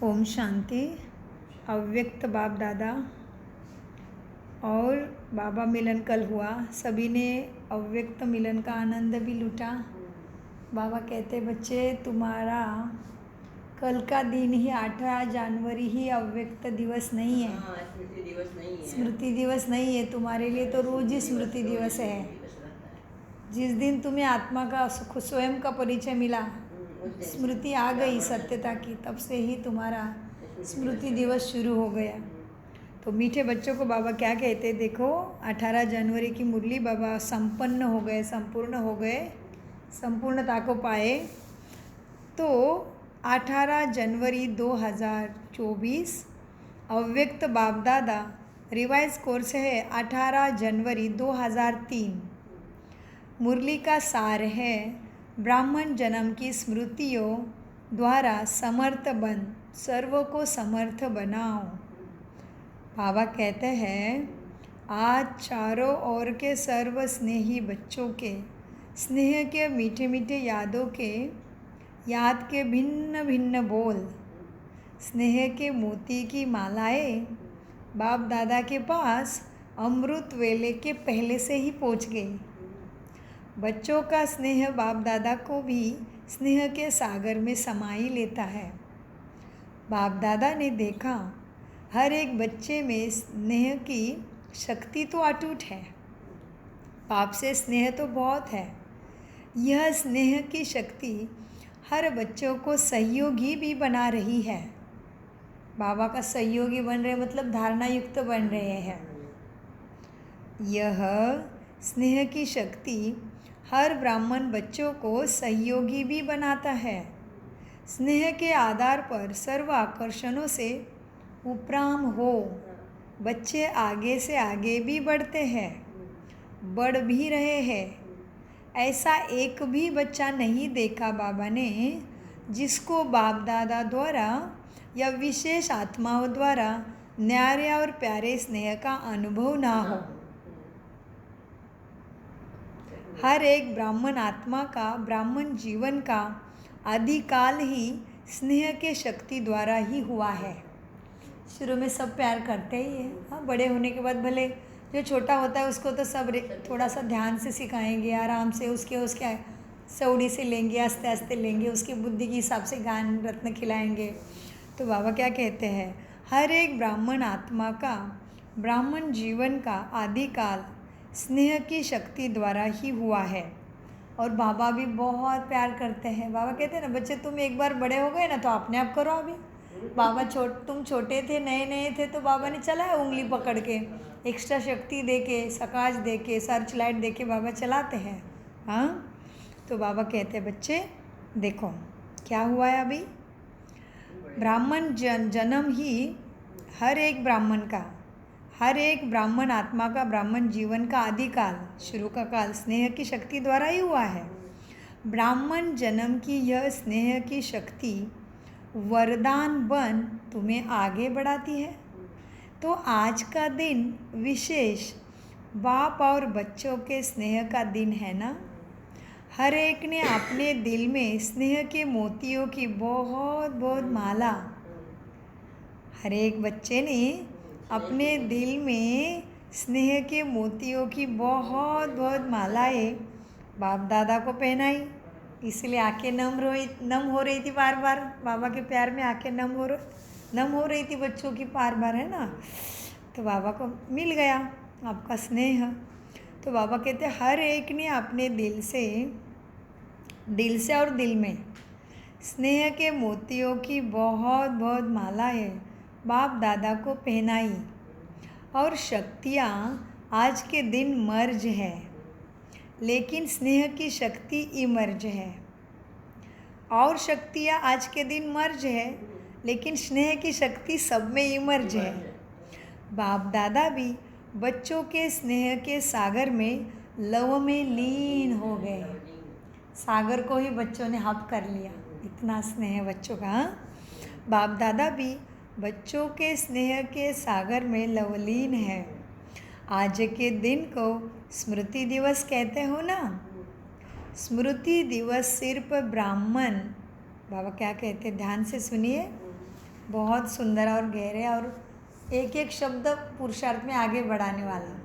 ओम शांति। अव्यक्त बाप दादा और बाबा मिलन कल हुआ। सभी ने अव्यक्त मिलन का आनंद भी लूटा। बाबा कहते बच्चे तुम्हारा कल का दिन ही 18 जनवरी ही अव्यक्त दिवस नहीं है। स्मृति दिवस नहीं है। स्मृति दिवस नहीं है तुम्हारे लिए, तो रोज ही स्मृति दिवस है। जिस दिन तुम्हें आत्मा का स्वयं का परिचय मिला, स्मृति आ गई सत्यता की, तब से ही तुम्हारा स्मृति दिवस शुरू हो गया। तो मीठे बच्चों को बाबा क्या कहते, देखो 18 जनवरी की मुरली बाबा संपन्न हो गए, संपूर्ण हो गए, संपूर्णता को पाए। तो 18 जनवरी 2024 अव्यक्त बाप दादा रिवाइज कोर्स है। 18 जनवरी 2003 मुरली का सार है, ब्राह्मण जन्म की स्मृतियों द्वारा समर्थ बन, सर्व को समर्थ बनाओ। बाबा कहते हैं आज चारों ओर के सर्व स्नेही बच्चों के स्नेह के मीठे मीठे यादों के याद के भिन्न भिन्न बोल, स्नेह के मोती की मालाएं बाप दादा के पास अमृत वेले के पहले से ही पहुंच गई। बच्चों का स्नेह बाप दादा को भी स्नेह के सागर में समाई लेता है। बाप दादा ने देखा हर एक बच्चे में स्नेह की शक्ति तो अटूट है। बाप से स्नेह तो बहुत है। यह स्नेह की शक्ति हर बच्चों को सहयोगी भी बना रही है। बाबा का सहयोगी बन रहे मतलब धारणा युक्त बन रहे हैं। यह स्नेह की शक्ति हर ब्राह्मण बच्चों को सहयोगी भी बनाता है। स्नेह के आधार पर सर्व आकर्षणों से उपराम हो बच्चे आगे से आगे भी बढ़ते हैं, बढ़ भी रहे हैं। ऐसा एक भी बच्चा नहीं देखा बाबा ने जिसको बाप दादा द्वारा या विशेष आत्माओं द्वारा न्यारे और प्यारे स्नेह का अनुभव ना हो। हर एक ब्राह्मण आत्मा का, ब्राह्मण जीवन का आदिकाल ही स्नेह के शक्ति द्वारा ही हुआ है। शुरू में सब प्यार करते ही है, हाँ, बड़े होने के बाद भले जो छोटा होता है उसको तो सब थोड़ा सा ध्यान से सिखाएंगे, आराम से उसके सौड़ी से लेंगे, आस्ते आस्ते लेंगे, उसकी बुद्धि के हिसाब से ज्ञान रत्न खिलाएंगे। तो बाबा क्या कहते हैं, हर एक ब्राह्मण आत्मा का, ब्राह्मण जीवन का आदिकाल स्नेह की शक्ति द्वारा ही हुआ है। और बाबा भी बहुत प्यार करते हैं। बाबा कहते हैं ना बच्चे तुम एक बार बड़े हो गए ना तो अपने आप करो। अभी बाबा तुम छोटे थे, नए नए थे, तो बाबा ने चलाया उंगली पकड़ के, एक्स्ट्रा शक्ति दे के, सकाश दे के, सर्च लाइट दे के बाबा चलाते हैं। हाँ, तो बाबा कहते हैं बच्चे देखो क्या हुआ है। अभी ब्राह्मण जन्म ही हर एक ब्राह्मण का, हर एक ब्राह्मण आत्मा का, ब्राह्मण जीवन का आदिकाल, शुरू का काल स्नेह की शक्ति द्वारा ही हुआ है। ब्राह्मण जन्म की यह स्नेह की शक्ति वरदान बन तुम्हें आगे बढ़ाती है। तो आज का दिन विशेष बाप और बच्चों के स्नेह का दिन है ना। हर एक ने अपने दिल में स्नेह के मोतियों की बहुत बहुत माला, हर एक बच्चे ने अपने दिल में स्नेह के मोतियों की बहुत बहुत मालाएं बाप दादा को पहनाई। इसलिए आंखें नम हो रही थी बार बार। बाबा के प्यार में आंखें नम हो रही थी बच्चों की बार बार, है ना। तो बाबा को मिल गया आपका स्नेह। तो बाबा कहते हर एक ने अपने दिल से और दिल में स्नेह के मोतियों की बहुत बहुत मालाएं बाप दादा को पहनाई। और शक्तियाँ आज के दिन मर्ज है, लेकिन स्नेह की शक्ति इमर्ज है। और शक्तियाँ आज के दिन मर्ज है, लेकिन स्नेह की शक्ति सब में इमर्ज है। बाप दादा भी बच्चों के स्नेह के सागर में लव में लीन हो गए। सागर को ही बच्चों ने हप कर लिया, इतना स्नेह बच्चों का। बाप दादा भी बच्चों के स्नेह के सागर में लवलीन है। आज के दिन को स्मृति दिवस कहते हो ना। स्मृति दिवस सिर्फ ब्राह्मण, बाबा क्या कहते, ध्यान से सुनिए, बहुत सुंदर और गहरे और एक एक शब्द पुरुषार्थ में आगे बढ़ाने वाला।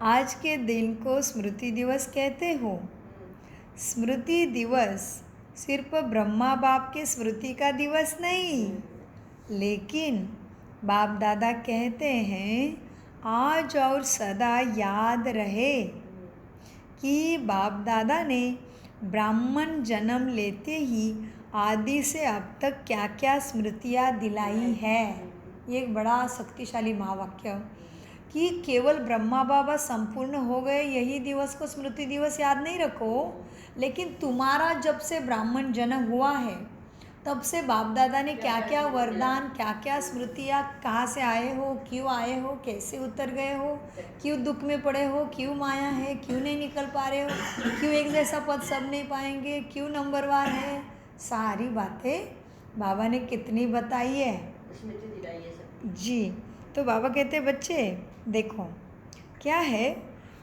आज के दिन को स्मृति दिवस कहते हो। स्मृति दिवस सिर्फ ब्रह्मा बाप के स्मृति का दिवस नहीं, लेकिन बाप दादा कहते हैं आज और सदा याद रहे कि बाप दादा ने ब्राह्मण जन्म लेते ही आदि से अब तक क्या क्या स्मृतियाँ दिलाई है। ये एक बड़ा शक्तिशाली महावाक्य कि केवल ब्रह्मा बाबा संपूर्ण हो गए यही दिवस को स्मृति दिवस याद नहीं रखो, लेकिन तुम्हारा जब से ब्राह्मण जन्म हुआ है तब से बाप दादा ने क्या क्या वरदान, क्या क्या स्मृतियाँ, कहाँ से आए हो, क्यों आए हो, कैसे उतर गए हो, क्यों दुख में पड़े हो, क्यों माया है, क्यों नहीं निकल पा रहे हो, क्यों एक जैसा पद सब नहीं पाएंगे, क्यों नंबरवार है, सारी बातें बाबा ने कितनी बताई है जी। तो बाबा कहते हैं बच्चे देखो क्या है,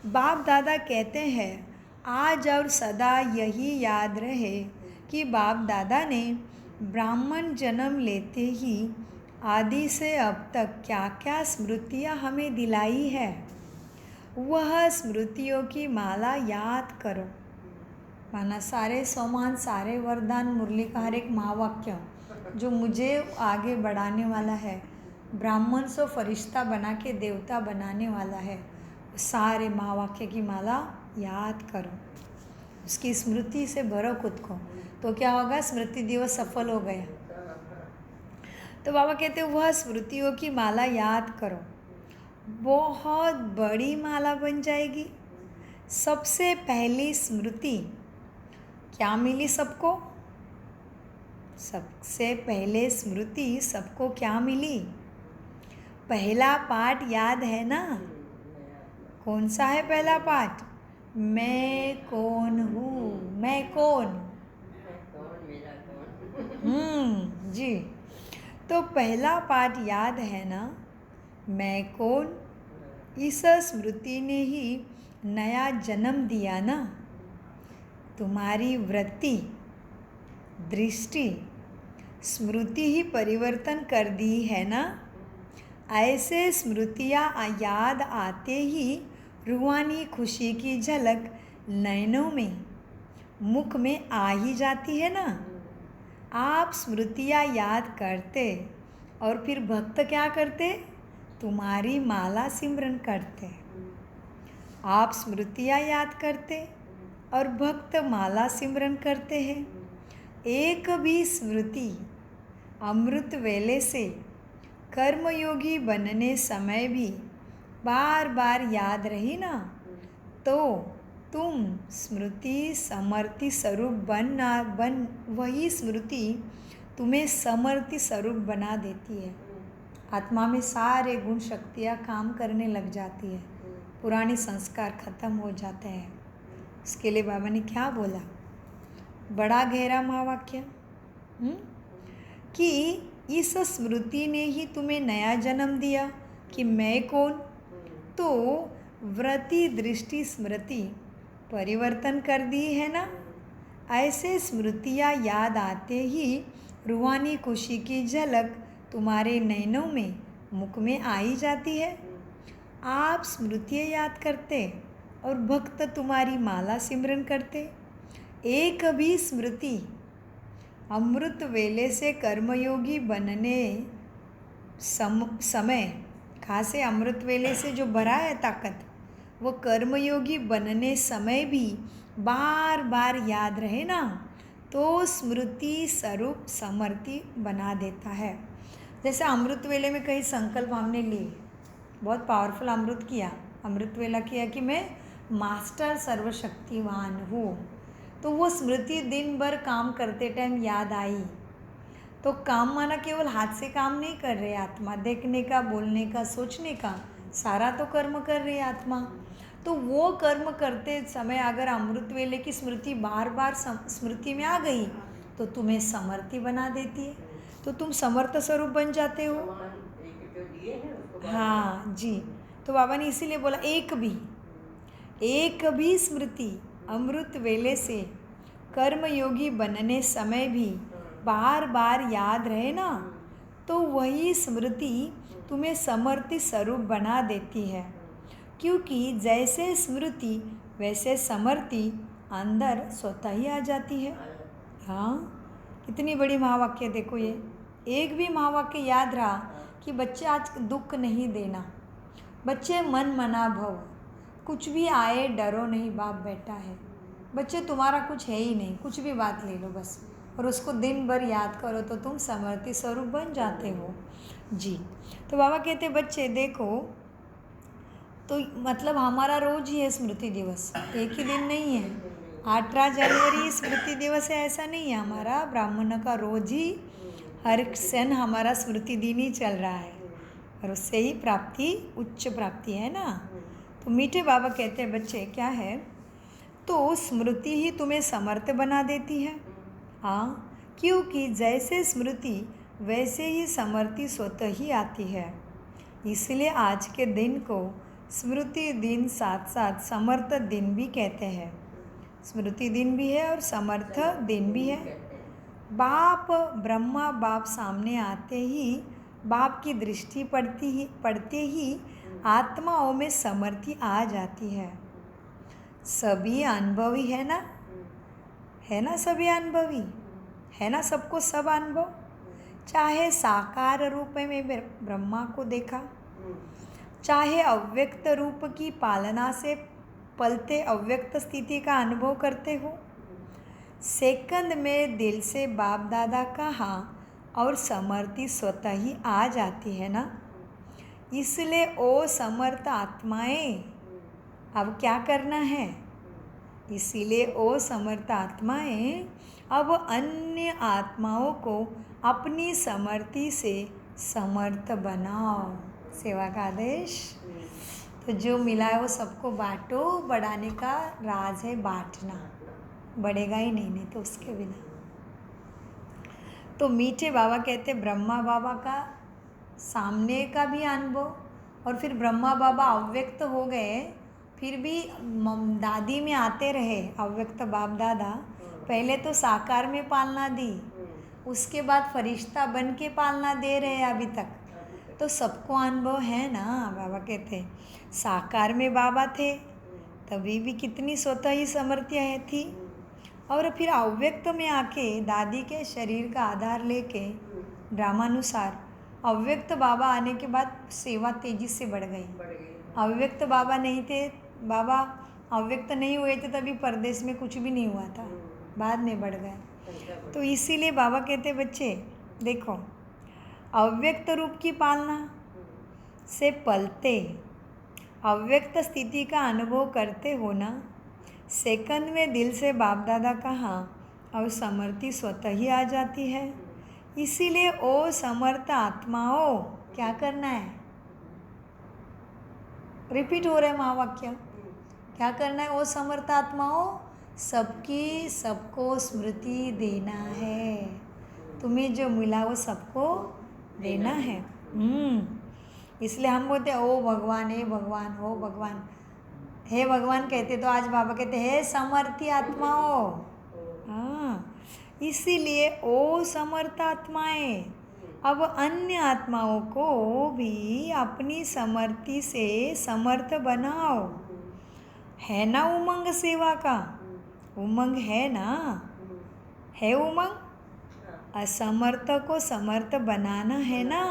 बाप दादा कहते हैं आज और सदा यही याद रहे कि बाप दादा ने ब्राह्मण जन्म लेते ही आदि से अब तक क्या क्या स्मृतियाँ हमें दिलाई है, वह स्मृतियों की माला याद करो। माना सारे सौमान, सारे वरदान, मुरली का हर एक महावाक्य जो मुझे आगे बढ़ाने वाला है, ब्राह्मण से फरिश्ता बना के देवता बनाने वाला है, सारे महावाक्य की माला याद करो, उसकी स्मृति से भरो खुद को, तो क्या होगा, स्मृति दिवस सफल हो गया। तो बाबा कहते हैं वह स्मृतियों की माला याद करो, बहुत बड़ी माला बन जाएगी। सबसे पहली स्मृति क्या मिली सबको? सबसे पहले स्मृति सबको क्या मिली? पहला पाठ याद है ना? कौन सा है पहला पाठ? मैं कौन हूँ, मैं कौन जी। तो पहला पाठ याद है ना, मैं कौन। इस स्मृति ने ही नया जन्म दिया ना। तुम्हारी वृत्ति, दृष्टि, स्मृति ही परिवर्तन कर दी है ना। ऐसे स्मृतियाँ याद आते ही रूहानी खुशी की झलक नैनों में, मुख में आ ही जाती है ना। आप स्मृतियाँ याद करते और फिर भक्त क्या करते? तुम्हारी माला सिमरन करते। आप स्मृतियाँ याद करते और भक्त माला सिमरन करते हैं। एक भी स्मृति अमृत वेले से कर्मयोगी बनने समय भी बार बार याद रही ना, तो तुम स्मृति समर्ति स्वरूप बन वही स्मृति तुम्हें समर्ति स्वरूप बना देती है। आत्मा में सारे गुण शक्तियाँ काम करने लग जाती है, पुराने संस्कार खत्म हो जाते हैं। इसके लिए बाबा ने क्या बोला, बड़ा गहरा महावाक्य कि इस स्मृति ने ही तुम्हें नया जन्म दिया कि मैं कौन। तो वृत्ति, दृष्टि, स्मृति परिवर्तन कर दी है ना। ऐसे स्मृतियाँ याद आते ही रूहानी खुशी की झलक तुम्हारे नैनों में, मुख में आ ही जाती है। आप स्मृतियाँ याद करते और भक्त तुम्हारी माला सिमरन करते। एक भी स्मृति अमृत वेले से कर्मयोगी बनने समय, खासे अमृत वेले से जो भरा है ताकत, वो कर्मयोगी बनने समय भी बार बार याद रहे ना, तो स्मृति स्वरूप समर्ति बना देता है। जैसे अमृत वेले में कई संकल्प हमने लिए, बहुत पावरफुल अमृत किया, अमृत वेला किया कि मैं मास्टर सर्वशक्तिवान हूँ, तो वो स्मृति दिन भर काम करते टाइम याद आई। तो काम माना केवल हाथ से काम नहीं कर रहे आत्मा, देखने का, बोलने का, सोचने का, सारा तो कर्म कर रही है आत्मा। तो वो कर्म करते समय अगर अमृत वेले की स्मृति बार बार स्मृति में आ गई तो तुम्हें समर्थी बना देती है, तो तुम समर्थ स्वरूप बन जाते हो। हाँ जी, तो बाबा ने इसीलिए बोला एक भी स्मृति अमृत वेले से कर्मयोगी बनने समय भी बार बार याद रहे ना, तो वही स्मृति तुम्हें समर्थी स्वरूप बना देती है। क्योंकि जैसे स्मृति वैसे समर्थी अंदर स्वतः ही आ जाती है। हाँ, कितनी बड़ी महावाक्य देखो ये। एक भी महावाक्य याद रहा कि बच्चे आज दुख नहीं देना, बच्चे मन मना भव, कुछ भी आए डरो नहीं, बाप बैठा है। बच्चे तुम्हारा कुछ है ही नहीं, कुछ भी बात ले लो बस, और उसको दिन भर याद करो तो तुम समर्थी स्वरूप बन जाते हो जी। तो बाबा कहते बच्चे देखो, तो मतलब हमारा रोज ही है स्मृति दिवस, एक ही दिन नहीं है। 18 जनवरी स्मृति दिवस है ऐसा नहीं है, हमारा ब्राह्मण का रोज ही हर क्षण हमारा स्मृति दिन ही चल रहा है, और उससे ही प्राप्ति उच्च प्राप्ति है ना। तो मीठे बाबा कहते हैं बच्चे क्या है, तो स्मृति ही तुम्हें समर्थ बना देती है। हाँ, क्योंकि जैसे स्मृति वैसे ही समर्थी स्वतः ही आती है। इसलिए आज के दिन को स्मृति दिन साथ साथ समर्थ दिन भी कहते हैं। स्मृति दिन भी है और समर्थ दिन भी है। बाप ब्रह्मा बाप सामने आते ही, बाप की दृष्टि पड़ते ही आत्माओं में समर्थी आ जाती है। सभी अनुभवी है ना, है ना, सभी अनुभवी है ना, सबको सब अनुभव। चाहे साकार रूप में ब्रह्मा को देखा, चाहे अव्यक्त रूप की पालना से पलते अव्यक्त स्थिति का अनुभव करते हो, सेकंड में दिल से बाप दादा कहा और समर्थी स्वतः ही आ जाती है ना। इसलिए ओ समर्थ आत्माएं, अब क्या करना है, इसीलिए ओ समर्थ आत्माएं अब अन्य आत्माओं को अपनी समर्थी से समर्थ बनाओ। सेवा का आदेश। तो जो मिला है वो सबको बांटो, बढ़ाने का राज है बांटना, बढ़ेगा ही नहीं तो उसके बिना। तो मीठे बाबा कहते ब्रह्मा बाबा का सामने का भी अनुभव, और फिर ब्रह्मा बाबा अव्यक्त हो गए, फिर भी दादी में आते रहे अव्यक्त बाप दादा। पहले तो साकार में पालना दी, उसके बाद फरिश्ता बन के पालना दे रहे अभी तक। तो सबको अनुभव है ना। बाबा कहते साकार में बाबा थे तभी भी कितनी स्वतः ही समर्थियाँ थी, और फिर अव्यक्त में आके दादी के शरीर का आधार लेके ड्रामानुसार अव्यक्त बाबा आने के बाद सेवा तेजी से बढ़ गई। अव्यक्त बाबा नहीं थे, बाबा अव्यक्त नहीं हुए थे तभी परदेश में कुछ भी नहीं हुआ था, बाद में बढ़ गए। तो इसीलिए बाबा कहते बच्चे देखो, अव्यक्त रूप की पालना से पलते अव्यक्त स्थिति का अनुभव करते हो ना, सेकंड में दिल से बाप दादा कहा और समर्थी स्वतः ही आ जाती है। इसीलिए ओ समर्थ आत्माओं, क्या करना है, रिपीट हो रहा है महावाक्य, क्या करना है, ओ समर्थ आत्माओं, सबकी सबको स्मृति देना है। तुम्हें जो मिला वो सबको देना है। इसलिए हम बोलते हैं ओ भगवान, हे भगवान, हो भगवान, हे भगवान कहते, तो आज बाबा कहते हे समर्थी आत्माओं। हाँ, इसीलिए ओ समर्थ आत्माएं अब अन्य आत्माओं को भी अपनी समर्थी से समर्थ बनाओ। है ना उमंग सेवा का, उमंग है ना, है उमंग, असमर्थ को समर्थ बनाना है ना।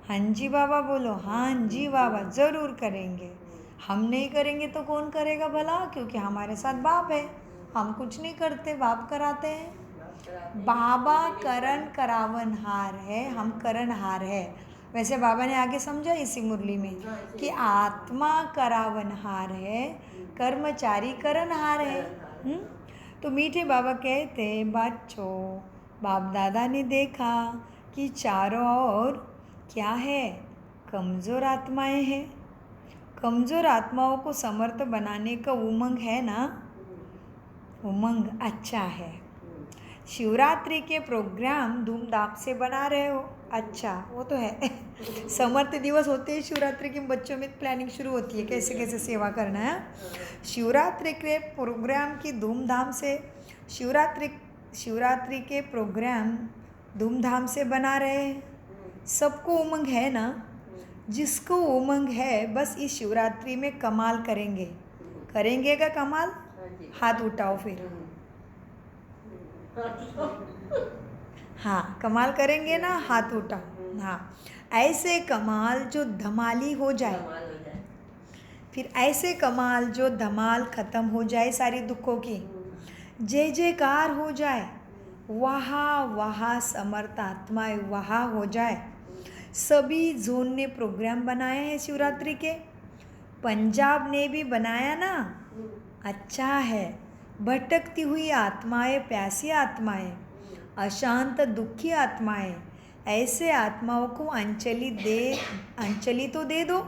हाँ जी बाबा बोलो, हाँ जी बाबा ज़रूर करेंगे। हम नहीं करेंगे तो कौन करेगा भला, क्योंकि हमारे साथ बाप है, हम कुछ नहीं करते, बाप कराते हैं। बाबा करण करावन हार है, हम करण हार है। वैसे बाबा ने आगे समझा इसी मुरली में कि आत्मा करावन हार है, कर्मचारी करण हार है। तो मीठे बाबा कहते बच्चों, बाप दादा ने देखा कि चारों ओर क्या है, कमज़ोर आत्माएं हैं। कमज़ोर आत्माओं को समर्थ बनाने का उमंग है ना, उमंग अच्छा है। शिवरात्रि के प्रोग्राम धूमधाम से बना रहे हो, अच्छा वो तो है। समर्थ दिवस होते ही शिवरात्रि के बच्चों में प्लानिंग शुरू होती है, कैसे कैसे सेवा करना है। शिवरात्रि के प्रोग्राम की धूमधाम से शिवरात्रि शिवरात्रि के प्रोग्राम धूमधाम से बना रहे हैं। सबको उमंग है ना? जिसको उमंग है बस इस शिवरात्रि में कमाल करेंगे। करेंगे का कमाल? हाथ उठाओ फिर। हाँ, कमाल करेंगे ना? हाथ उठाओ। हाँ, ऐसे कमाल जो धमाली हो जाए, फिर ऐसे कमाल जो धमाल ख़त्म हो जाए सारी दुखों की, जय जयकार हो जाए, वहाँ वहाँ समर्थ आत्माएं वहाँ हो जाए। सभी जोन ने प्रोग्राम बनाए हैं शिवरात्रि के। पंजाब ने भी बनाया ना? अच्छा है। भटकती हुई आत्माएं, प्यासी आत्माएं, अशांत दुखी आत्माएं, ऐसे आत्माओं को अंजलि तो दे दो,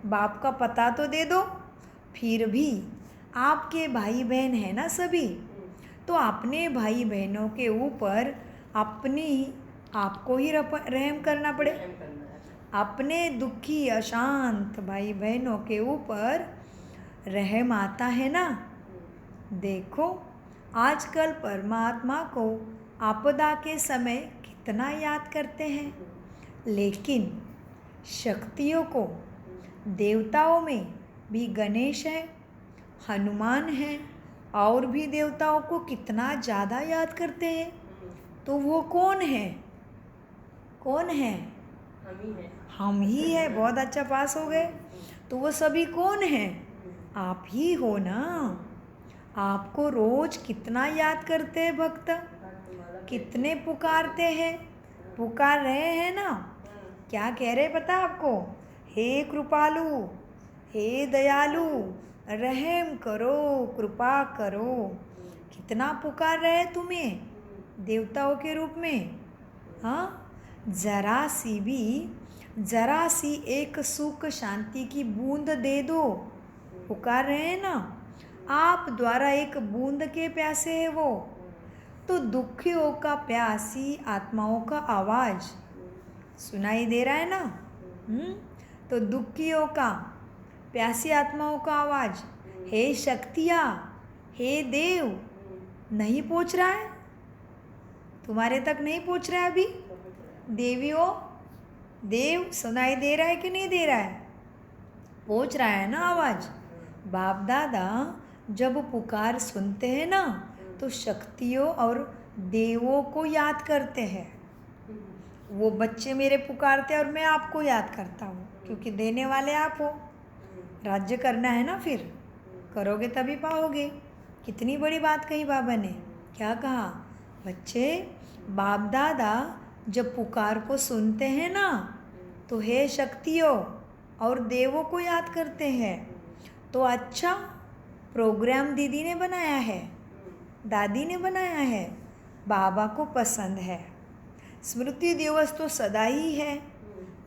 बाप का पता तो दे दो। फिर भी आपके भाई बहन है ना सभी, तो अपने भाई बहनों के ऊपर आपको ही रहम करना पड़े। अपने दुखी अशांत भाई बहनों के ऊपर रहम आता है ना? देखो, आजकल परमात्मा को आपदा के समय कितना याद करते हैं, लेकिन शक्तियों को, देवताओं में भी गणेश है, हनुमान है, और भी देवताओं को कितना ज़्यादा याद करते हैं। तो वो कौन है? कौन है? हम ही है। बहुत अच्छा, पास हो गए। तो वो सभी कौन है? आप ही हो ना? आपको रोज कितना याद करते हैं भक्त, कितने पुकारते हैं, पुकार रहे हैं ना? क्या कह रहे पता आपको? हे कृपालु, हे दयालु, रहम करो, कृपा करो। कितना पुकार रहे तुम्हें देवताओं के रूप में। हाँ, जरा सी एक सुख शांति की बूंद दे दो, पुकार रहे हैं ना? आप द्वारा एक बूंद के प्यासे है वो। तो दुखियों का, प्यासी आत्माओं का आवाज़ सुनाई दे रहा है ना? तो दुखियों का, प्यासी आत्माओं का आवाज़, हे शक्तियाँ, हे देव, नहीं पहुँच रहा है? तुम्हारे तक नहीं पहुँच रहा है अभी? देवियों, देव सुनाई दे रहा है कि नहीं दे रहा है? पहुँच रहा है ना आवाज़? बाप दादा जब पुकार सुनते हैं ना, तो शक्तियों और देवों को याद करते हैं। वो बच्चे मेरे पुकारते हैं और मैं आपको याद करता हूँ, क्योंकि देने वाले आप हो। राज्य करना है ना, फिर करोगे तभी पाओगे। कितनी बड़ी बात कही बाबा ने। क्या कहा? बच्चे, बाप दादा जब पुकार को सुनते हैं ना, तो हे शक्तियों और देवों को याद करते हैं। तो अच्छा प्रोग्राम दीदी ने बनाया है, दादी ने बनाया है, बाबा को पसंद है। स्मृति दिवस तो सदा ही है,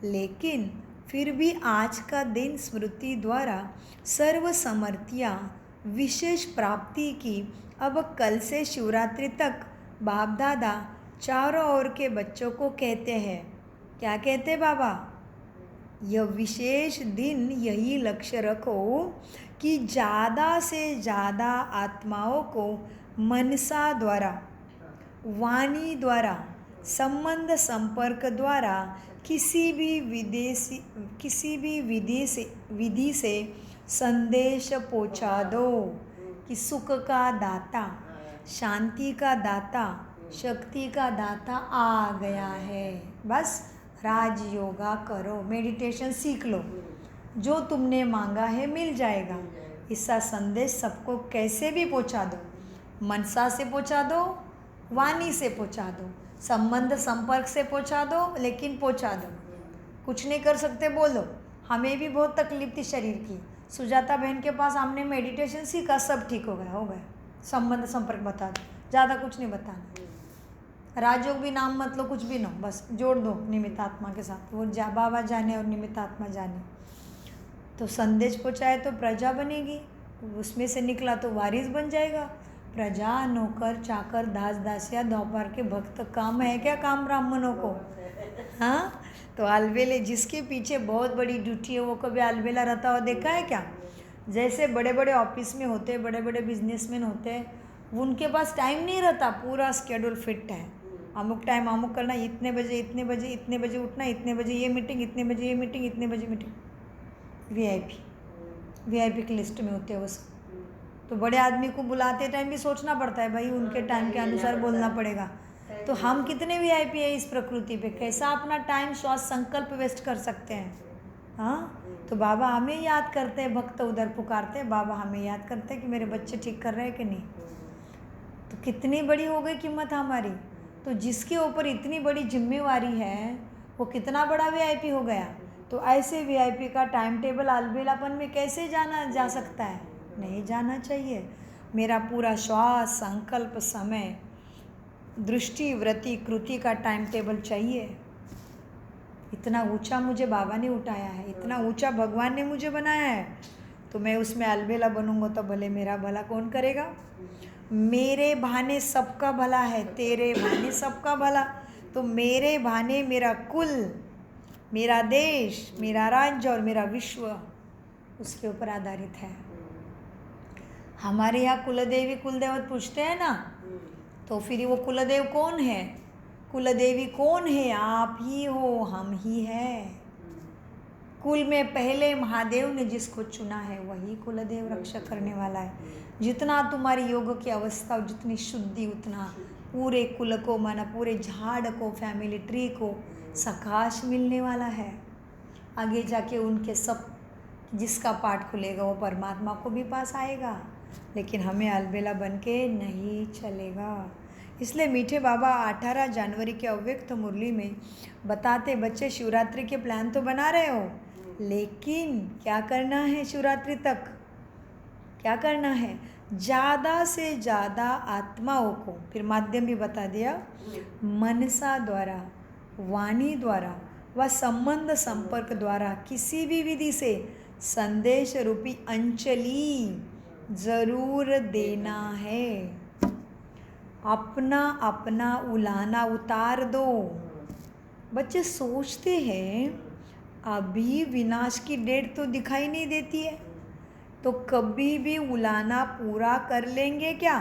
लेकिन फिर भी आज का दिन स्मृति द्वारा सर्व समर्थियाँ विशेष प्राप्ति की। अब कल से शिवरात्रि तक बाप दादा चारों ओर के बच्चों को कहते हैं, क्या कहते बाबा? यह विशेष दिन यही लक्ष्य रखो कि ज़्यादा से ज़्यादा आत्माओं को मनसा द्वारा, वाणी द्वारा, संबंध संपर्क द्वारा किसी भी विधि से संदेश पहुँचा दो कि सुख का दाता, शांति का दाता, शक्ति का दाता आ गया है। बस राजयोगा करो, मेडिटेशन सीख लो, जो तुमने मांगा है मिल जाएगा। इसका संदेश सबको कैसे भी पहुंचा दो, मनसा से पहुंचा दो, वाणी से पहुंचा दो, संबंध संपर्क से पहुंचा दो, लेकिन पहुंचा दो। कुछ नहीं कर सकते बोलो। हमें भी बहुत तकलीफ थी शरीर की। सुजाता बहन के पास हमने मेडिटेशन सीखा, सब ठीक हो गया। संबंध संपर्क बता दो, ज़्यादा कुछ नहीं बताना। राजयोग भी नाम मत लो, कुछ भी ना, बस जोड़ दो निमित्त आत्मा के साथ। वो बाबा जाने और निमित्त आत्मा जाने। तो संदेश पहुँचाए तो प्रजा बनेगी, उसमें से निकला तो वारिस बन जाएगा। प्रजा, नौकर, चाकर, दास दासिया, द्वापर के भक्त काम है क्या? काम ब्राह्मणों को। हाँ, तो अलबेले जिसके पीछे बहुत बड़ी ड्यूटी है, वो कभी अलबेला रहता हुआ देखा है क्या? जैसे बड़े बड़े ऑफिस में होते हैं, बड़े बड़े बिजनेसमैन होते हैं, उनके पास टाइम नहीं रहता, पूरा स्केड्यूल फिट है, अमुक टाइम अमुक करना, इतने बजे इतने बजे इतने बजे उठना, इतने बजे ये मीटिंग, इतने बजे ये मीटिंग, इतने बजे मीटिंग। वीआईपी की लिस्ट में होते हैं वो सब। तो बड़े आदमी को बुलाते टाइम भी सोचना पड़ता है, भाई उनके टाइम के अनुसार बोलना पड़ेगा। तो हम कितने वीआईपी है इस प्रकृति पे, कैसा अपना टाइम श्वास संकल्प वेस्ट कर सकते हैं। हाँ, तो बाबा हमें याद करते हैं, भक्त उधर पुकारते हैं, बाबा हमें याद करते हैं कि मेरे बच्चे ठीक कर रहे हैं कि नहीं। तो कितनी बड़ी हो गई कीमत हमारी। तो जिसके ऊपर इतनी बड़ी जिम्मेवारी है वो कितना बड़ा वीआईपी हो गया। तो ऐसे वीआईपी का टाइम टेबल अलबेलापन में कैसे जाना जा सकता है, नहीं जाना चाहिए। मेरा पूरा श्वास संकल्प समय दृष्टि वृत्ति कृति का टाइम टेबल चाहिए। इतना ऊंचा मुझे बाबा ने उठाया है, इतना ऊंचा भगवान ने मुझे बनाया है, तो मैं उसमें अलबेला बनूंगा तो भले मेरा भला कौन करेगा। मेरे बहाने सबका भला है, तेरे बहाने सबका भला। तो मेरे बहाने मेरा कुल, मेरा देश, मेरा राज्य और मेरा विश्व उसके ऊपर आधारित है। हमारे यहाँ कुलदेवी कुलदेवत पूछते हैं ना, तो फिर वो कुलदेव कौन है, कुलदेवी कौन है, आप ही हो, हम ही है। कुल में पहले महादेव ने जिसको चुना है वही कुलदेव रक्षा करने वाला है। जितना तुम्हारी योग की अवस्था, जितनी शुद्धि, उतना पूरे कुल को, माना पूरे झाड़ को, फैमिली ट्री को सकाश मिलने वाला है। आगे जाके उनके सब जिसका पाठ खुलेगा वो परमात्मा को भी पास आएगा, लेकिन हमें अलबेला बन के नहीं चलेगा। इसलिए मीठे बाबा 18 जनवरी के अव्यक्त मुरली में बताते, बच्चे शिवरात्रि के प्लान तो बना रहे हो, लेकिन क्या करना है शिवरात्रि तक, क्या करना है, ज़्यादा से ज़्यादा आत्माओं को, फिर माध्यम भी बता दिया, मनसा द्वारा, वाणी द्वारा व संबंध संपर्क द्वारा किसी भी विधि से संदेश रूपी अंजलि ज़रूर देना है। अपना अपना उलाना उतार दो। बच्चे सोचते हैं अभी विनाश की डेट तो दिखाई नहीं देती है, तो कभी भी उलाना पूरा कर लेंगे क्या।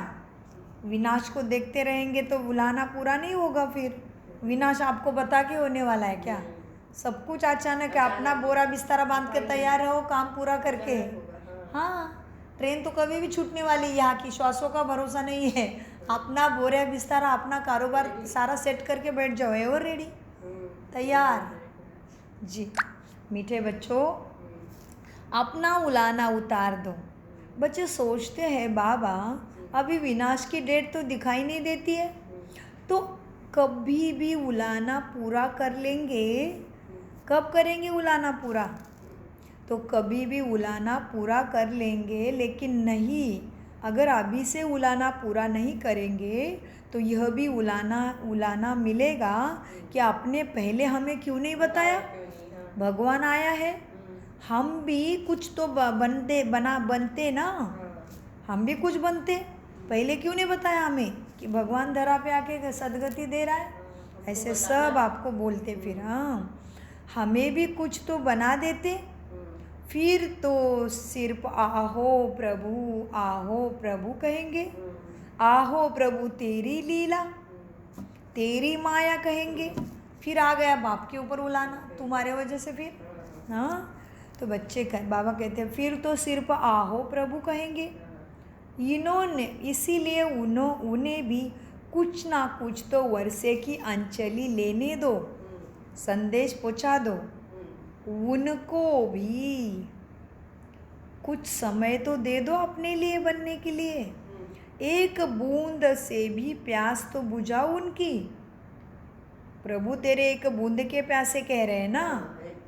विनाश को देखते रहेंगे तो उलाना पूरा नहीं होगा। फिर विनाश आपको बता के होने वाला है क्या, सब कुछ अचानक है। अपना बोरा बिस्तारा बांध के तैयार रहो काम पूरा करके। हाँ, ट्रेन तो कभी भी छूटने वाली, यहाँ की श्वासों का भरोसा नहीं है। अपना बोरा बिस्तारा, अपना कारोबार सारा सेट करके बैठ जाओ, एवर रेडी, तैयार जी। मीठे बच्चों, अपना उलाना उतार दो। बच्चे सोचते हैं बाबा अभी विनाश की डेट तो दिखाई नहीं देती है, तो कभी भी उलाना पूरा कर लेंगे। कब करेंगे उलाना पूरा, तो कभी भी उलाना पूरा कर लेंगे, लेकिन नहीं, अगर अभी से उलाना पूरा नहीं करेंगे तो यह भी उलाना मिलेगा कि आपने पहले हमें क्यों नहीं बताया। भगवान आया है, हम भी कुछ तो बनते ना, हम भी कुछ बनते, पहले क्यों नहीं बताया हमें कि भगवान धरा पे आके सदगति दे रहा है। ऐसे सब आपको बोलते, फिर हाँ हमें भी कुछ तो बना देते। फिर तो सिर्फ आहो प्रभु कहेंगे, आहो प्रभु तेरी लीला तेरी माया कहेंगे। फिर आ गया बाप के ऊपर उलाना तुम्हारे वजह से। फिर हाँ, तो बच्चे बाबा कहते हैं फिर तो सिर्फ आहो प्रभु कहेंगे। इन्होंने इसीलिए उन्हें भी कुछ ना कुछ तो वर्षे की अंजलि लेने दो, संदेश पहुँचा दो। उनको भी कुछ समय तो दे दो अपने लिए बनने के लिए। एक बूंद से भी प्यास तो बुझाओ उनकी। प्रभु तेरे एक बूंद के प्यासे कह रहे हैं ना,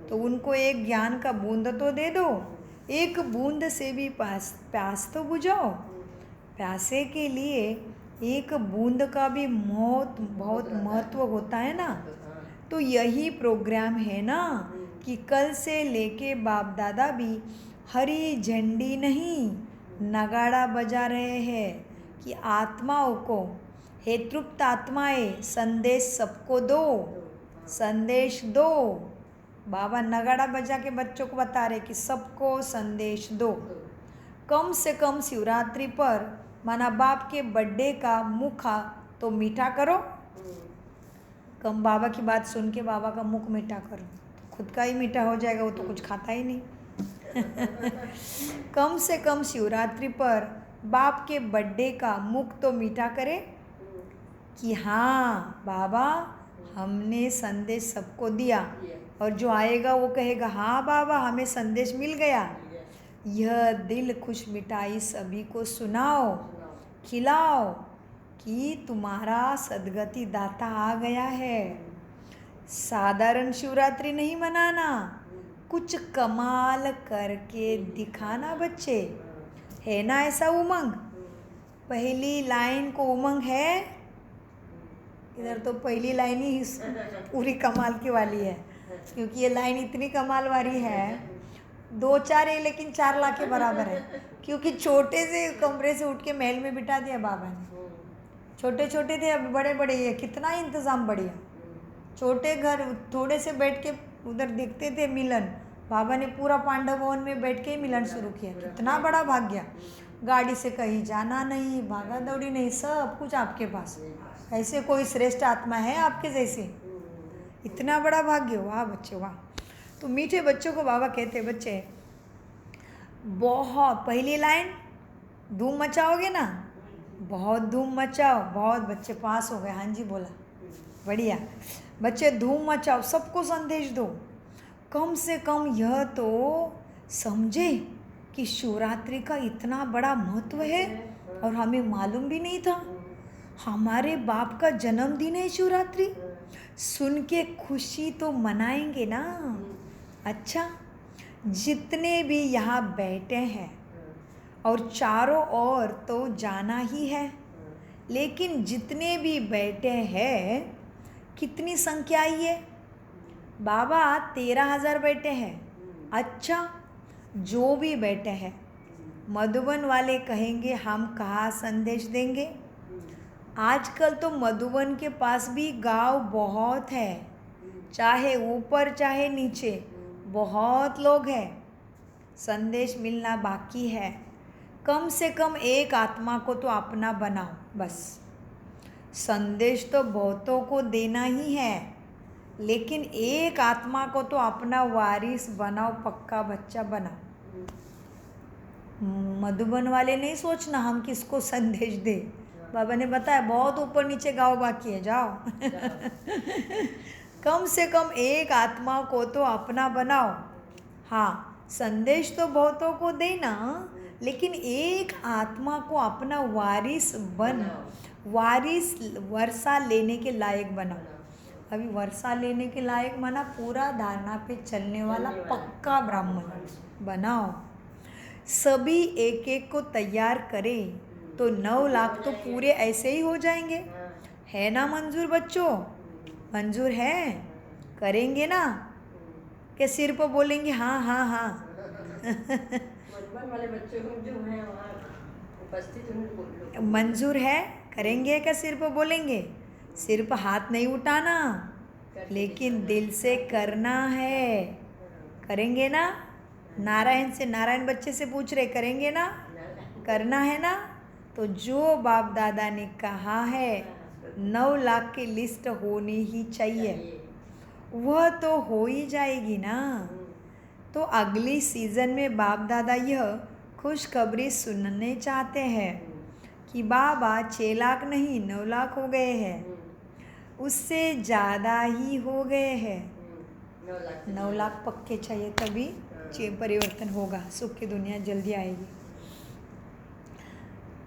तो उनको एक ज्ञान का बूंद तो दे दो। एक बूंद से भी प्यास तो बुझाओ। प्यासे के लिए एक बूंद का भी बहुत महत्व होता है ना। तो यही प्रोग्राम है ना कि कल से लेके बाप दादा भी हरी झंडी नहीं नगाड़ा बजा रहे हैं कि आत्माओं को, हे तृप्त आत्माएं, संदेश सबको दो, संदेश दो। बाबा नगाड़ा बजा के बच्चों को बता रहे कि सबको संदेश दो। कम से कम शिवरात्रि पर माना बाप के बर्थडे का मुख तो मीठा करो, कम बाबा की बात सुन के बाबा का मुख मीठा करो तो खुद का ही मीठा हो जाएगा, वो तो कुछ खाता ही नहीं। कम से कम शिवरात्रि पर बाप के बर्थडे का मुख तो मीठा करे कि हाँ बाबा हमने संदेश सबको दिया, और जो आएगा वो कहेगा हाँ बाबा हमें संदेश मिल गया। यह दिल खुश मिठाई सभी को सुनाओ, खिलाओ कि तुम्हारा सदगति दाता आ गया है। साधारण शिवरात्रि नहीं मनाना, कुछ कमाल करके दिखाना बच्चे, है ना ऐसा उमंग? पहली लाइन को उमंग है, इधर तो पहली लाइन ही पूरी कमाल की वाली है, क्योंकि ये लाइन इतनी कमाल वाली है, 2-4 है लेकिन 4 लाख के बराबर है, क्योंकि छोटे से कमरे से उठ के महल में बिठा दिया बाबा ने। छोटे छोटे थे अब बड़े बड़े, ये कितना इंतज़ाम बढ़िया। छोटे घर थोड़े से बैठ के उधर देखते थे मिलन, बाबा ने पूरा पांडव भवन में बैठ के ही मिलन शुरू किया। कितना बड़ा भाग्य, गाड़ी से कहीं जाना नहीं, भागा दौड़ी नहीं, सब कुछ आपके पास। ऐसे कोई श्रेष्ठ आत्मा है आपके जैसे? इतना बड़ा भाग्य, वाह बच्चे वाह। तो मीठे बच्चों को बाबा कहते बच्चे बहुत, पहली लाइन धूम मचाओगे ना, बहुत धूम मचाओ, बहुत बच्चे पास हो गए, हाँ जी बोला, बढ़िया। बच्चे धूम मचाओ, सबको संदेश दो, कम से कम यह तो समझे कि शिवरात्रि का इतना बड़ा महत्व है और हमें मालूम भी नहीं था। हमारे बाप का जन्मदिन है शिवरात्रि, सुन के खुशी तो मनाएंगे ना। अच्छा, जितने भी यहाँ बैठे हैं और चारों ओर तो जाना ही है, लेकिन जितने भी बैठे हैं कितनी संख्या आई है? बाबा 13,000 बैठे हैं। अच्छा, जो भी बैठे हैं, मधुबन वाले कहेंगे हम कहाँ संदेश देंगे? आजकल तो मधुबन के पास भी गांव बहुत है, चाहे ऊपर चाहे नीचे, बहुत लोग हैं। संदेश मिलना बाकी है। कम से कम एक आत्मा को तो अपना बनाओ बस। संदेश तो बहुतों को देना ही है, लेकिन एक आत्मा को तो अपना वारिस बनाओ, पक्का बच्चा बनाओ। मधुबन वाले नहीं सोचना हम किसको संदेश दे। बाबा ने बताया बहुत ऊपर नीचे गाँव बाकी है, जाओ। कम से कम एक आत्मा को तो अपना बनाओ। हाँ, संदेश तो बहुतों को देना, लेकिन एक आत्मा को अपना वारिस वारिस वर्षा लेने के लायक बनाओ। अभी वर्षा लेने के लायक माना पूरा धारणा पे चलने वाला पक्का ब्राह्मण बनाओ। सभी एक एक को तैयार करें तो 9 लाख तो पूरे ऐसे ही हो जाएंगे। है ना मंजूर बच्चों? मंजूर है? करेंगे ना? क्या सिर पर बोलेंगे हाँ हाँ हाँ? वाले बच्चे जो हैं वहाँ उपस्थित मंजूर है? करेंगे क्या सिर पर बोलेंगे? सिर पर हाथ नहीं उठाना, लेकिन दिल से करना है। करेंगे ना? नारायण से, नारायण बच्चे से पूछ रहे, करेंगे ना? करना है ना? तो जो बाप दादा ने कहा है 9 लाख की लिस्ट होनी ही चाहिए, वह तो हो ही जाएगी ना। तो अगली सीज़न में बाप दादा यह खुशखबरी सुनने चाहते हैं कि बाबा 6 लाख नहीं 9 लाख हो गए हैं, उससे ज़्यादा ही हो गए हैं। 9 लाख पक्के चाहिए, तभी परिवर्तन होगा, सुख की दुनिया जल्दी आएगी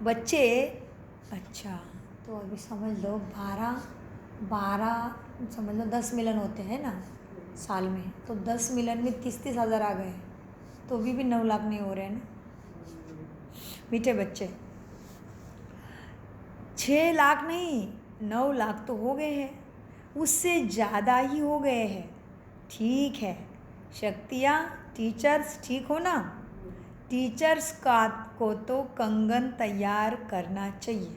बच्चे। अच्छा, तो अभी समझ लो 12 समझ लो 10 मिलन होते हैं ना साल में, तो 10 मिलन में 30-30 हज़ार आ गए, तो भी 9 लाख नहीं हो रहे हैं ना मीठे बच्चे। 6 लाख नहीं 9 लाख तो हो गए हैं, उससे ज़्यादा ही हो गए हैं। ठीक है, शक्तियाँ टीचर्स ठीक हो ना? टीचर्स को तो कंगन तैयार करना चाहिए।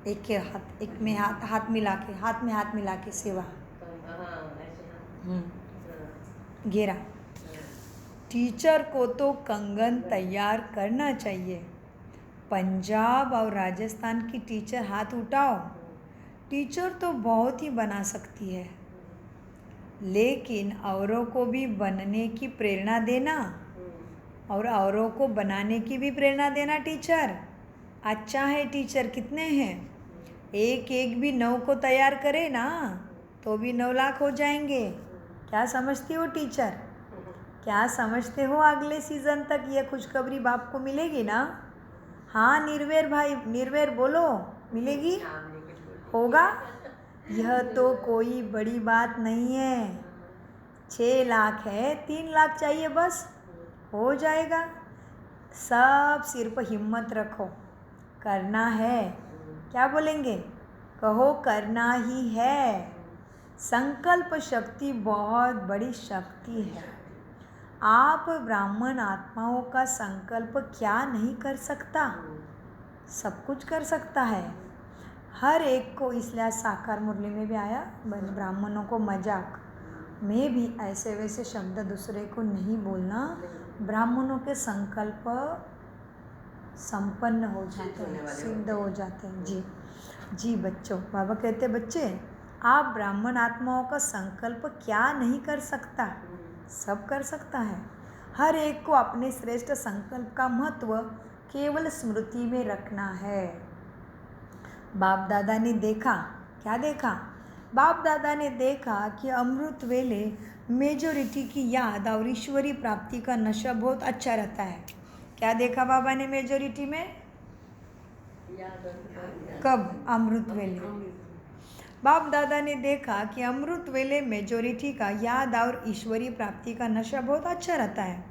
एक के हाथ, एक में हाथ मिला के, हाथ में हाथ मिला के सेवा घेरा। टीचर को तो कंगन तैयार करना चाहिए। पंजाब और राजस्थान की टीचर हाथ उठाओ। टीचर तो बहुत ही बना सकती है, लेकिन औरों को भी बनने की प्रेरणा देना और औरों को बनाने की भी प्रेरणा देना टीचर अच्छा है। टीचर कितने हैं? एक एक भी 9 को तैयार करे ना तो भी 9 लाख हो जाएंगे। क्या समझती हो टीचर? क्या समझते हो? अगले सीज़न तक ये खुशखबरी बाप को मिलेगी ना? हाँ निर्वेर भाई, निर्वेर बोलो, मिलेगी? होगा? यह तो कोई बड़ी बात नहीं है। 6 लाख है, 3 लाख चाहिए बस, हो जाएगा। सब सिर पर हिम्मत रखो, करना है। क्या बोलेंगे? कहो करना ही है। संकल्प शक्ति बहुत बड़ी शक्ति है। आप ब्राह्मण आत्माओं का संकल्प क्या नहीं कर सकता? सब कुछ कर सकता है, हर एक को। इसलिए साकार मुरली में भी आया ब्राह्मणों को मजाक में भी ऐसे वैसे शब्द दूसरे को नहीं बोलना। ब्राह्मणों के संकल्प संपन्न हो जाते हैं, सिद्ध हो जाते हैं। जी जी बच्चों, बाबा कहते बच्चे आप ब्राह्मण आत्माओं का संकल्प क्या नहीं कर सकता? सब कर सकता है। हर एक को अपने श्रेष्ठ संकल्प का महत्व केवल स्मृति में रखना है। बाप दादा ने देखा, क्या देखा? बाप दादा ने देखा कि अमृत वेले मेजोरिटी की याद और ईश्वरी प्राप्ति का नशा बहुत अच्छा रहता है। क्या देखा बाबा ने मेजोरिटी में? कब? अमृत वेले। बाप दादा ने देखा कि अमृत वेले मेजोरिटी का याद और ईश्वरी प्राप्ति का नशा बहुत अच्छा रहता है।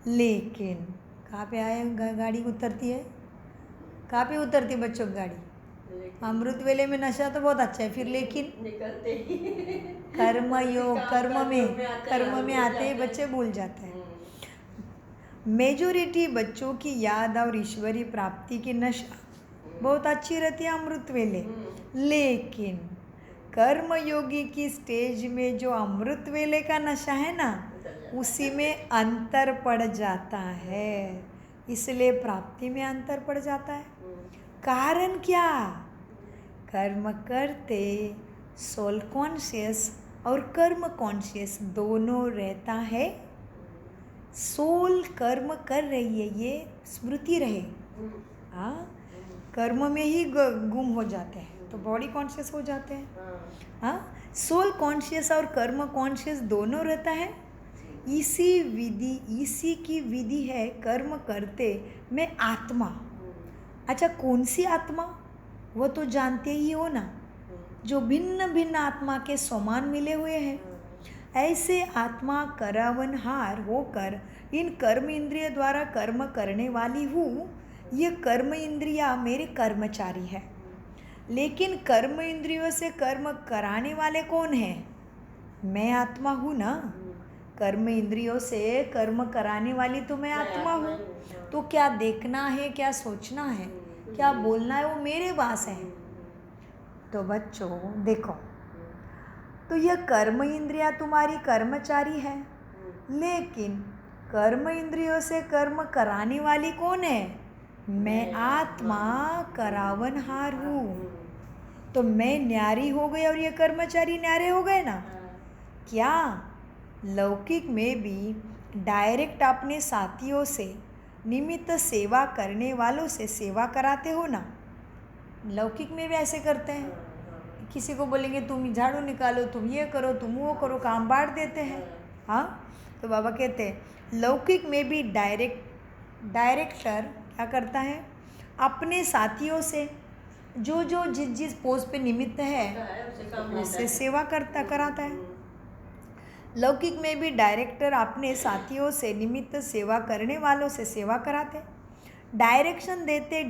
लेकिन कहाँ पे आए गाड़ी उतरती है? कहाँ पे उतरती बच्चों की गाड़ी? अमृत वेले में नशा तो बहुत अच्छा है, फिर लेकिन निकलते ही कर्म योग, कर्म में आते ही बच्चे भूल जाते हैं। मेजोरिटी बच्चों की याद और ईश्वरी प्राप्ति की नशा बहुत अच्छी रहती है अमृत वेले। लेकिन कर्म योगी की स्टेज में जो अमृत वेले का नशा है ना, उसी में अंतर पड़ जाता है। इसलिए प्राप्ति में अंतर पड़ जाता है। कारण क्या? कर्म करते सोल कॉन्शियस और कर्म कॉन्शियस दोनों रहता है। सोल कर्म कर रही है, ये स्मृति रहे। हाँ, कर्म में ही गुम हो जाते हैं तो बॉडी कॉन्शियस हो जाते हैं। हाँ, सोल कॉन्शियस और कर्म कॉन्शियस दोनों रहता है। इसी की विधि है कर्म करते में आत्मा। अच्छा, कौन सी आत्मा? वो तो जानते ही हो ना, जो भिन्न भिन्न आत्मा के समान मिले हुए हैं। ऐसे आत्मा करावनहार होकर इन कर्म इंद्रिय द्वारा कर्म करने वाली हूँ। ये कर्म इंद्रिया मेरे कर्मचारी है। लेकिन कर्म इंद्रियों से कर्म कराने वाले कौन हैं? मैं आत्मा हूँ ना। कर्म इंद्रियों से कर्म कराने वाली तो मैं आत्मा हूँ। तो क्या देखना है, क्या सोचना है, क्या बोलना है, वो मेरे पास है। तो बच्चों देखो, तो यह कर्म इंद्रिया तुम्हारी कर्मचारी है, लेकिन कर्म इंद्रियों से कर्म कराने वाली कौन है? मैं आत्मा करावनहार हूँ। तो मैं न्यारी हो गई और ये कर्मचारी न्यारे हो गए ना। क्या लौकिक में भी डायरेक्ट अपने साथियों से निमित्त सेवा करने वालों से सेवा कराते हो ना? लौकिक में भी ऐसे करते हैं। किसी को बोलेंगे तुम झाड़ू निकालो, तुम ये करो, तुम वो करो, काम बांट देते हैं। हाँ, तो बाबा कहते हैं लौकिक में भी डायरेक्टर क्या करता है? अपने साथियों से जो जिस पोस्ट पे निमित्त है उससे सेवा कराता है। लौकिक में भी डायरेक्टर अपने साथियों से निमित्त सेवा करने वालों से सेवा कराते, डायरेक्शन देते,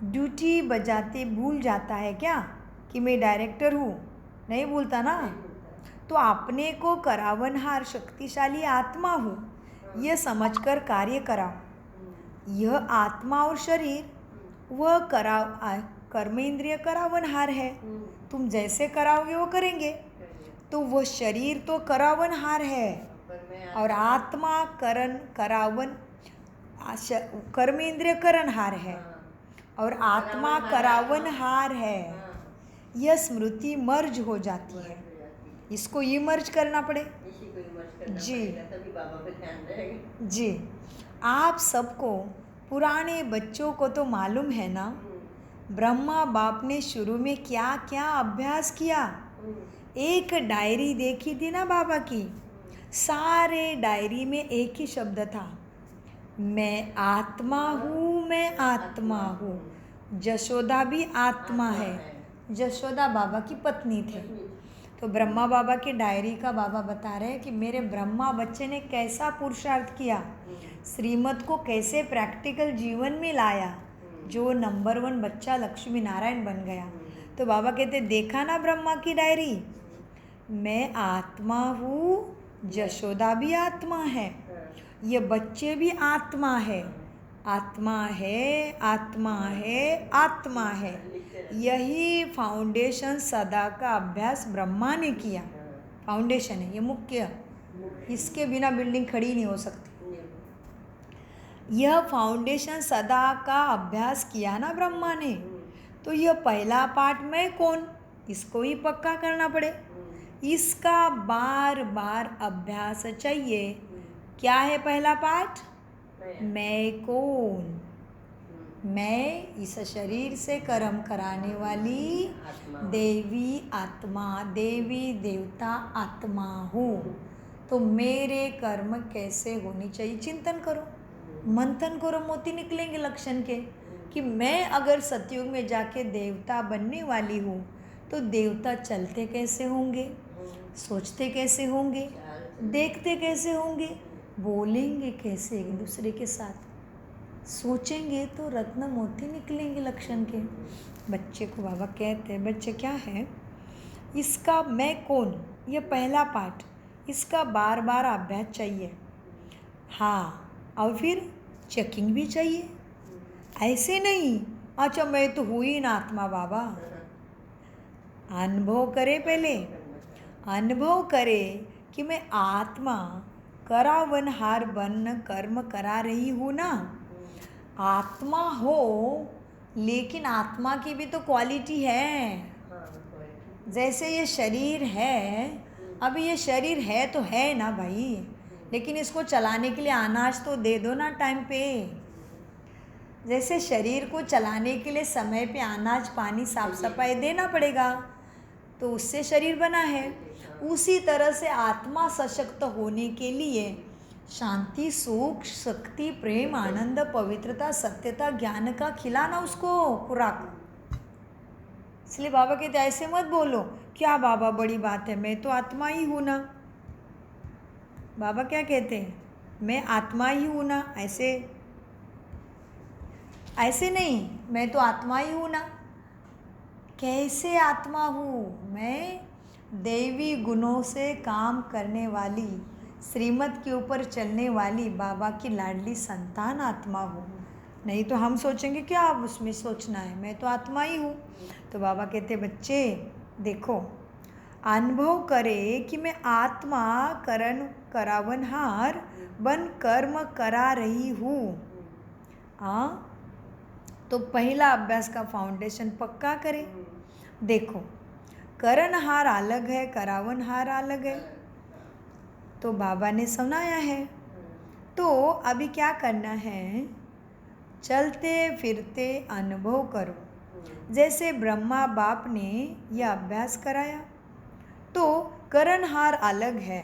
ड्यूटी बजाते भूल जाता है क्या कि मैं डायरेक्टर हूँ? नहीं भूलता ना। तो अपने को करावनहार शक्तिशाली आत्मा हूँ यह समझकर कार्य कराओ। यह आत्मा और शरीर वह कर्म इंद्रिय करावनहार है। तुम जैसे कराओगे वो करेंगे। तो वह शरीर तो करावनहार है और आत्मा कर्म इंद्रिय करणहार है और आत्मा करावनहार है। यह स्मृति मर्ज हो जाती है, इसको ये मर्ज करना पड़े। इसी को इमर्ज करना जी। पड़ेगा, तभी बाबा पे ध्यान रहेगा। जी, आप सबको पुराने बच्चों को तो मालूम है ना, ब्रह्मा बाप ने शुरू में क्या क्या अभ्यास किया। एक डायरी देखी थी ना बाबा की, सारे डायरी में एक ही शब्द था, मैं आत्मा हूँ, मैं आत्मा हूँ। जशोदा भी आत्मा है, जशोदा बाबा की पत्नी थे। तो ब्रह्मा बाबा की डायरी का बाबा बता रहे हैं कि मेरे ब्रह्मा बच्चे ने कैसा पुरुषार्थ किया, श्रीमत को कैसे प्रैक्टिकल जीवन में लाया, जो नंबर 1 बच्चा लक्ष्मी नारायण बन गया। तो बाबा कहते देखा ना ब्रह्मा की डायरी, मैं आत्मा हूँ, जशोदा भी आत्मा है, ये बच्चे भी आत्मा है, आत्मा है, आत्मा है, आत्मा है। यही फाउंडेशन सदा का अभ्यास ब्रह्मा ने किया, फाउंडेशन है ये मुख्य, इसके बिना बिल्डिंग खड़ी नहीं हो सकती। यह फाउंडेशन सदा का अभ्यास किया ना ब्रह्मा ने, तो यह पहला पार्ट मैं कौन, इसको ही पक्का करना पड़े, इसका बार बार अभ्यास चाहिए। क्या है पहला पार्ट, मैं कौन, मैं इस शरीर से कर्म कराने वाली देवी आत्मा, देवी देवता आत्मा हूँ। तो मेरे कर्म कैसे होनी चाहिए, चिंतन करो, मंथन करो, मोती निकलेंगे लक्षण के, कि मैं अगर सतयुग में जाके देवता बनने वाली हूँ तो देवता चलते कैसे होंगे, सोचते कैसे होंगे, देखते कैसे होंगे, बोलेंगे कैसे एक दूसरे के साथ, सोचेंगे तो रत्न मोती निकलेंगे लक्षण के। बच्चे को बाबा कहते हैं, बच्चे क्या है, इसका मैं कौन, यह पहला पार्ट, इसका बार बार अभ्यास चाहिए। हाँ, और फिर चेकिंग भी चाहिए, ऐसे नहीं अच्छा मैं तो हुई ना आत्मा। बाबा अनुभव करे, पहले अनुभव करे कि मैं आत्मा करावनहार बन कर्म करा रही हूँ ना। आत्मा हो लेकिन आत्मा की भी तो क्वालिटी है, जैसे ये शरीर है, अभी ये शरीर है तो है ना भाई, लेकिन इसको चलाने के लिए अनाज तो दे दो ना टाइम पे। जैसे शरीर को चलाने के लिए समय पे अनाज पानी साफ सफाई देना पड़ेगा, तो उससे शरीर बना है। उसी तरह से आत्मा सशक्त होने के लिए शांति, सुख, शक्ति, प्रेम, आनंद, पवित्रता, सत्यता, ज्ञान का खिलाना उसको खुराक। इसलिए बाबा कहते ऐसे मत बोलो, क्या बाबा बड़ी बात है, मैं तो आत्मा ही हूँ ना। बाबा क्या कहते हैं, मैं आत्मा ही हूँ ना, ऐसे नहीं, मैं तो आत्मा ही हूँ ना। कैसे आत्मा हूँ, मैं दैवी गुणों से काम करने वाली, श्रीमत के ऊपर चलने वाली बाबा की लाडली संतान आत्मा हूँ। नहीं तो हम सोचेंगे क्या अब उसमें सोचना है, मैं तो आत्मा ही हूँ। तो बाबा कहते बच्चे देखो, अनुभव करे कि मैं आत्मा करावनहार बन कर्म करा रही हूँ। हाँ, तो पहला अभ्यास का फाउंडेशन पक्का करे। देखो, करनहार अलग है, करावनहार अलग है, तो बाबा ने सुनाया है। तो अभी क्या करना है, चलते फिरते अनुभव करो। जैसे ब्रह्मा बाप ने यह अभ्यास कराया, तो करनहार अलग है,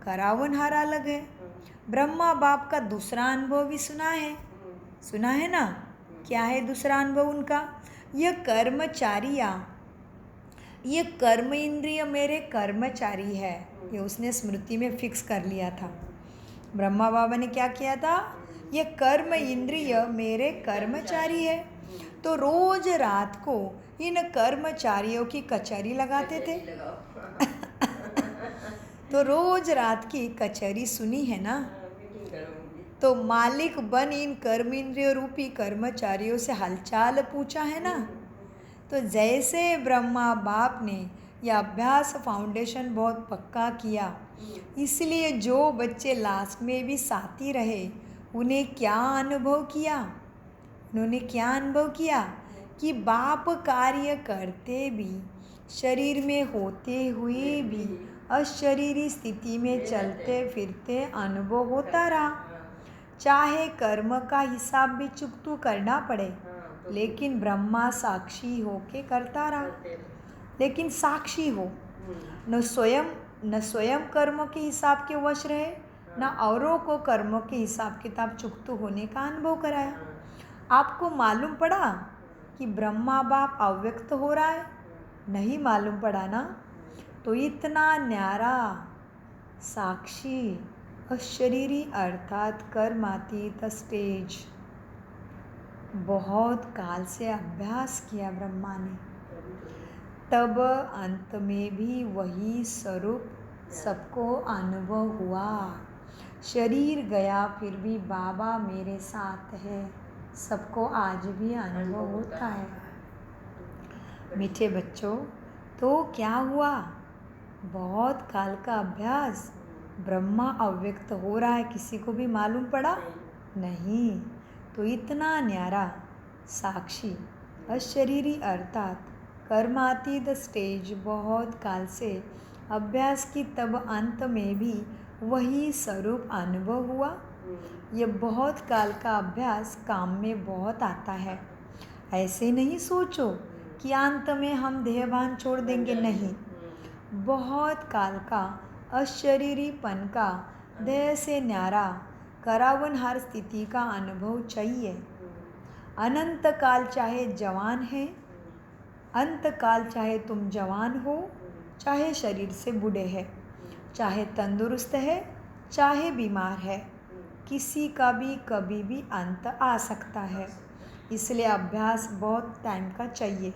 करावनहार अलग है। ब्रह्मा बाप का दूसरा अनुभव भी सुना है ना। क्या है दूसरा अनुभव उनका, यह कर्मचारिया, ये कर्म इंद्रिय मेरे कर्मचारी है, ये उसने स्मृति में फिक्स कर लिया था। ब्रह्मा बाबा ने क्या किया था, ये कर्म इंद्रिय मेरे कर्मचारी है। तो रोज रात को इन कर्मचारियों की कचहरी लगाते थे। तो रोज रात की कचहरी सुनी है ना, तो मालिक बन इन कर्म इंद्रिय रूपी कर्मचारियों से हालचाल पूछा है ना। तो जैसे ब्रह्मा बाप ने यह अभ्यास फाउंडेशन बहुत पक्का किया, इसलिए जो बच्चे लास्ट में भी साथी रहे उन्हें क्या अनुभव किया? उन्होंने क्या अनुभव किया कि बाप कार्य करते भी, शरीर में होते हुए भी अशरीरी स्थिति में चलते फिरते अनुभव होता रहा। चाहे कर्म का हिसाब भी चुकतू करना पड़े, लेकिन ब्रह्मा साक्षी होके करता रहा। लेकिन साक्षी हो, न स्वयं कर्मों के हिसाब के वश रहे, न औरों को कर्मों के हिसाब किताब चुकतू होने का अनुभव कराया। आपको मालूम पड़ा कि ब्रह्मा बाप अव्यक्त हो रहा है? नहीं मालूम पड़ा ना? तो इतना न्यारा साक्षी अशरीरी अर्थात कर्मातीत स्टेज बहुत काल से अभ्यास किया ब्रह्मा ने, तब अंत में भी वही स्वरूप सबको अनुभव हुआ। शरीर गया फिर भी बाबा मेरे साथ है, सबको आज भी अनुभव होता है। मीठे बच्चों, तो क्या हुआ? बहुत काल का अभ्यास, ब्रह्मा अव्यक्त हो रहा है, किसी को भी मालूम पड़ा नहीं। तो इतना न्यारा साक्षी अशरीरी अर्थात कर्मातीत स्टेज बहुत काल से अभ्यास की, तब अंत में भी वही स्वरूप अनुभव हुआ। यह बहुत काल का अभ्यास काम में बहुत आता है। ऐसे नहीं सोचो कि अंत में हम देहभान छोड़ देंगे, नहीं। बहुत काल का अशरीरीपन का देह से न्यारा करावनहार स्थिति का अनुभव चाहिए। अनंत काल चाहे जवान है, अंत काल चाहे तुम जवान हो, चाहे शरीर से बूढ़े हैं, चाहे तंदुरुस्त है, चाहे बीमार है, किसी का भी कभी भी अंत आ सकता है। इसलिए अभ्यास बहुत टाइम का चाहिए।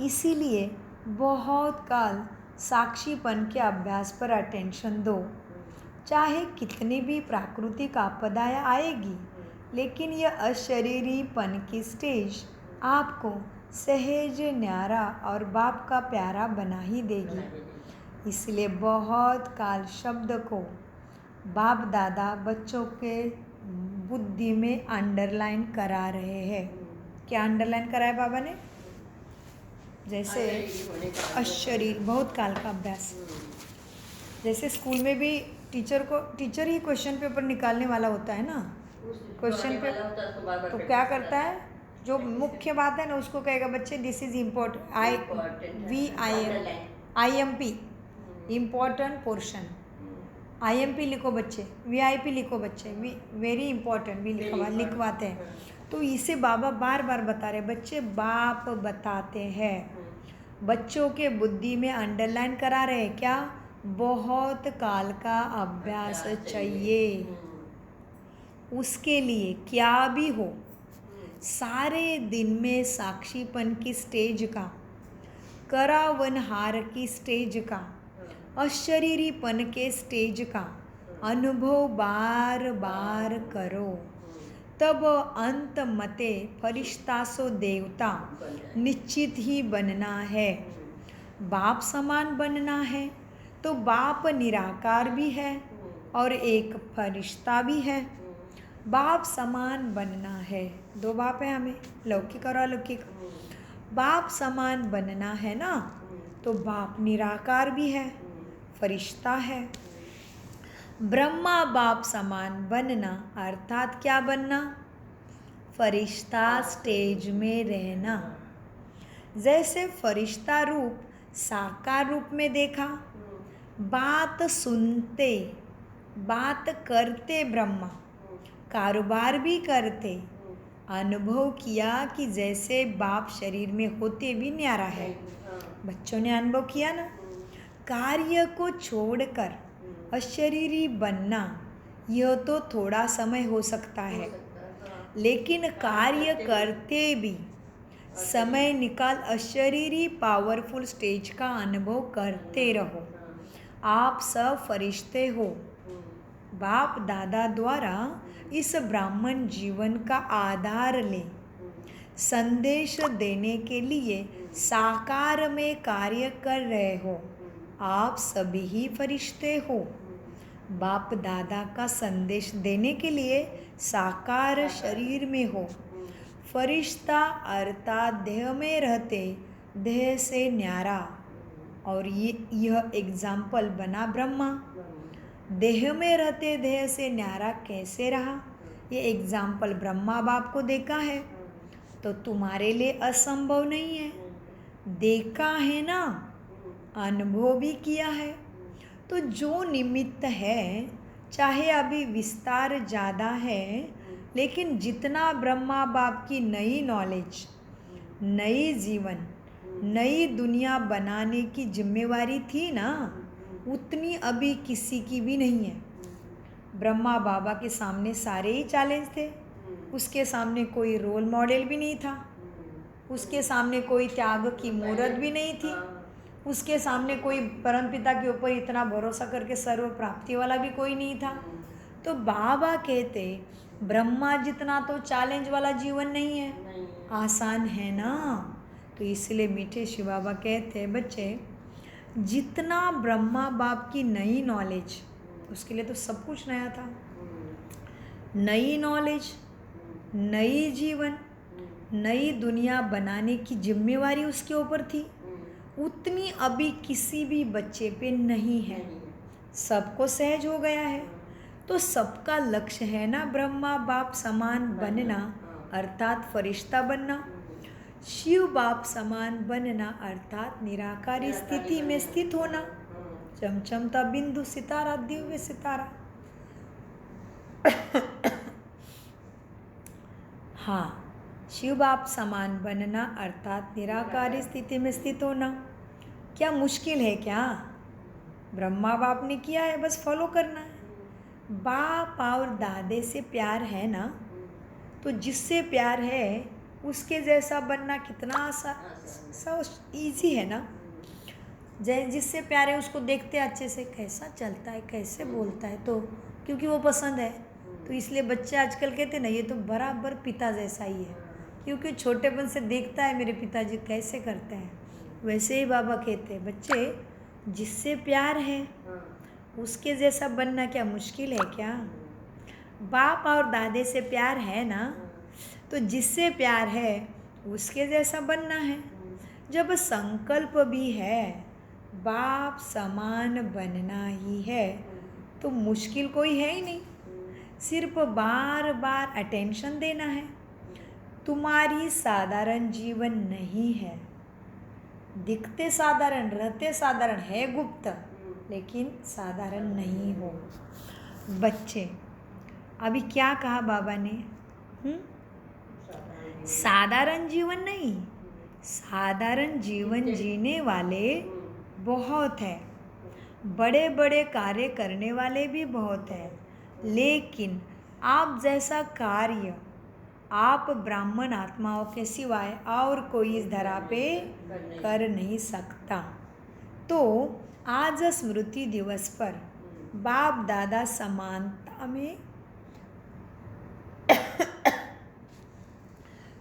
इसीलिए बहुत काल साक्षीपन के अभ्यास पर अटेंशन दो। चाहे कितनी भी प्राकृतिक आपदाएं आएगी, लेकिन यह अशरीरीपन की स्टेज आपको सहज न्यारा और बाप का प्यारा बना ही देगी। इसलिए बहुत काल शब्द को बाप दादा बच्चों के बुद्धि में अंडरलाइन करा रहे हैं। क्या अंडरलाइन कराया बाबा ने? जैसे अशरीर, बहुत काल का अभ्यास। जैसे स्कूल में भी टीचर ही क्वेश्चन पेपर निकालने वाला होता है ना, क्वेश्चन पेपर तो क्या करता है, जो मुख्य बात है ना उसको कहेगा बच्चे this is important, IMP important portion, IMP लिखो बच्चे, VIP लिखो बच्चे, वेरी इंपॉर्टेंट भी लिखवाते हैं। तो इसे बाबा बार बार बता रहे, बच्चे बाप बताते हैं, बच्चों के बुद्धि में अंडरलाइन करा रहे। क्या? बहुत काल का अभ्यास चाहिए। उसके लिए क्या भी हो, सारे दिन में साक्षीपन की स्टेज का, करावनहार की स्टेज का, अशरीरीपन के स्टेज का अनुभव बार बार करो, तब अंत मते फरिश्ता सो देवता निश्चित ही बनना है। बाप समान बनना है तो बाप निराकार भी है और एक फरिश्ता भी है। बाप समान बनना है, दो बाप है हमें, लौकिक और अलौकिक। बाप समान बनना है ना, तो बाप निराकार भी है, फरिश्ता है। ब्रह्मा बाप समान बनना अर्थात क्या बनना? फरिश्ता स्टेज में रहना। जैसे फरिश्ता रूप साकार रूप में देखा, बात सुनते, बात करते ब्रह्मा, कारोबार भी करते, अनुभव किया कि जैसे बाप शरीर में होते भी न्यारा है। बच्चों ने अनुभव किया ना, कार्य को छोड़कर अशरीरी बनना यह तो थोड़ा समय हो सकता है, लेकिन कार्य करते भी समय निकाल अशरीरी पावरफुल स्टेज का अनुभव करते रहो। आप सब फरिश्ते हो। बाप दादा द्वारा इस ब्राह्मण जीवन का आधार ले संदेश देने के लिए साकार में कार्य कर रहे हो। आप सभी ही फरिश्ते हो। बाप दादा का संदेश देने के लिए साकार शरीर में हो। फरिश्ता अर्थात देह में रहते देह से न्यारा, और यह एग्जाम्पल बना ब्रह्मा। देह में रहते देह से न्यारा कैसे रहा, ये एग्जाम्पल ब्रह्मा बाप को देखा है, तो तुम्हारे लिए असंभव नहीं है। देखा है ना, अनुभव भी किया है। तो जो निमित्त है, चाहे अभी विस्तार ज़्यादा है, लेकिन जितना ब्रह्मा बाप की नई नॉलेज, नई जीवन, नई दुनिया बनाने की जिम्मेवारी थी ना, उतनी अभी किसी की भी नहीं है। ब्रह्मा बाबा के सामने सारे ही चैलेंज थे। उसके सामने कोई रोल मॉडल भी नहीं था, उसके सामने कोई त्याग की मूर्त भी नहीं थी, उसके सामने कोई परमपिता के ऊपर इतना भरोसा करके सर्व प्राप्ति वाला भी कोई नहीं था। तो बाबा कहते ब्रह्मा जितना तो चैलेंज वाला जीवन नहीं है, आसान है ना। तो इसलिए मीठे शिव बाबा कहते बच्चे, जितना ब्रह्मा बाप की नई नॉलेज, उसके लिए तो सब कुछ नया था, नई नॉलेज, नई जीवन, नई दुनिया बनाने की जिम्मेवारी उसके ऊपर थी, उतनी अभी किसी भी बच्चे पे नहीं है। सबको सहज हो गया है। तो सबका लक्ष्य है ना ब्रह्मा बाप समान बनना, अर्थात फरिश्ता बनना। शिव बाप समान बनना अर्थात निराकारी स्थिति में स्थित होना। चमचमता बिंदु सितारा, दिव्य सितारा। हाँ, शिव बाप समान बनना अर्थात निराकारी स्थिति में स्थित होना। क्या मुश्किल है क्या? ब्रह्मा बाप ने किया है, बस फॉलो करना है। बाप और दादे से प्यार है ना, तो जिससे प्यार है उसके जैसा बनना कितना आसान, ईजी है ना। जिससे प्यार है उसको देखते अच्छे से, कैसा चलता है, कैसे बोलता है, तो क्योंकि वो पसंद है। तो इसलिए बच्चे आजकल कहते ना, ये तो बराबर पिता जैसा ही है, क्योंकि छोटेपन से देखता है मेरे पिताजी कैसे करते हैं। वैसे ही बाबा कहते हैं बच्चे, जिससे प्यार है उसके जैसा बनना क्या मुश्किल है क्या? बाप और दादे से प्यार है ना, तो जिससे प्यार है उसके जैसा बनना है। जब संकल्प भी है बाप समान बनना ही है, तो मुश्किल कोई है ही नहीं, सिर्फ बार बार अटेंशन देना है। तुम्हारी साधारण जीवन नहीं है, दिखते साधारण, रहते साधारण है, गुप्त, लेकिन साधारण नहीं हो। बच्चे, अभी क्या कहा बाबा ने? साधारण जीवन नहीं, साधारण जीवन जीने वाले बहुत है, बड़े बड़े कार्य करने वाले भी बहुत है, लेकिन आप जैसा कार्य आप ब्राह्मण आत्माओं के सिवाय और कोई इस धरा पे कर नहीं सकता। तो आज स्मृति दिवस पर बाप दादा समानता में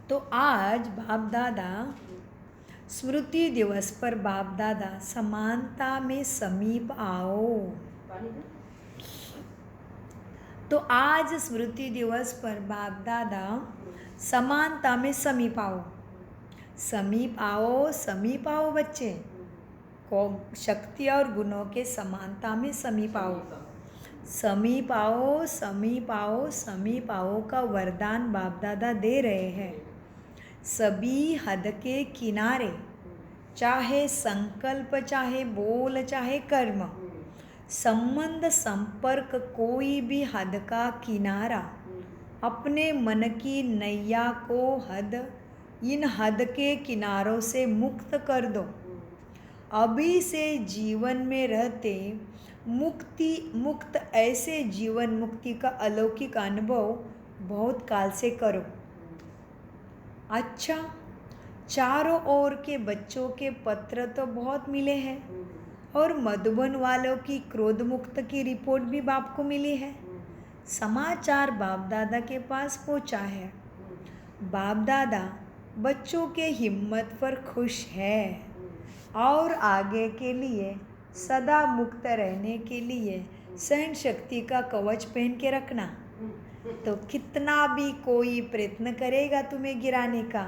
तो आज बाप दादा स्मृति दिवस पर बाप दादा समानता में समीप आओ। तो आज स्मृति दिवस पर बाप दादा समानता में समीप आओ। समीप आओ, समीप आओ बच्चे, को शक्ति और गुणों के समानता में समीप आओ। समीप आओ, समीप आओ, समीप आओ का वरदान बाप दादा दे रहे हैं। सभी हद के किनारे, चाहे संकल्प, चाहे बोल, चाहे कर्म, संबंध, संपर्क, कोई भी हद का किनारा, अपने मन की नैया को इन हद के किनारों से मुक्त कर दो। अभी से जीवन में रहते मुक्त ऐसे जीवन मुक्ति का अलौकिक अनुभव बहुत काल से करो। अच्छा, चारों ओर के बच्चों के पत्र तो बहुत मिले हैं, और मधुबन वालों की क्रोध मुक्त की रिपोर्ट भी बाप को मिली है। समाचार बाप दादा के पास पहुंचा है। बाप दादा बच्चों के हिम्मत पर खुश है और आगे के लिए सदा मुक्त रहने के लिए सहन शक्ति का कवच पहन के रखना। तो कितना भी कोई प्रयत्न करेगा तुम्हें गिराने का,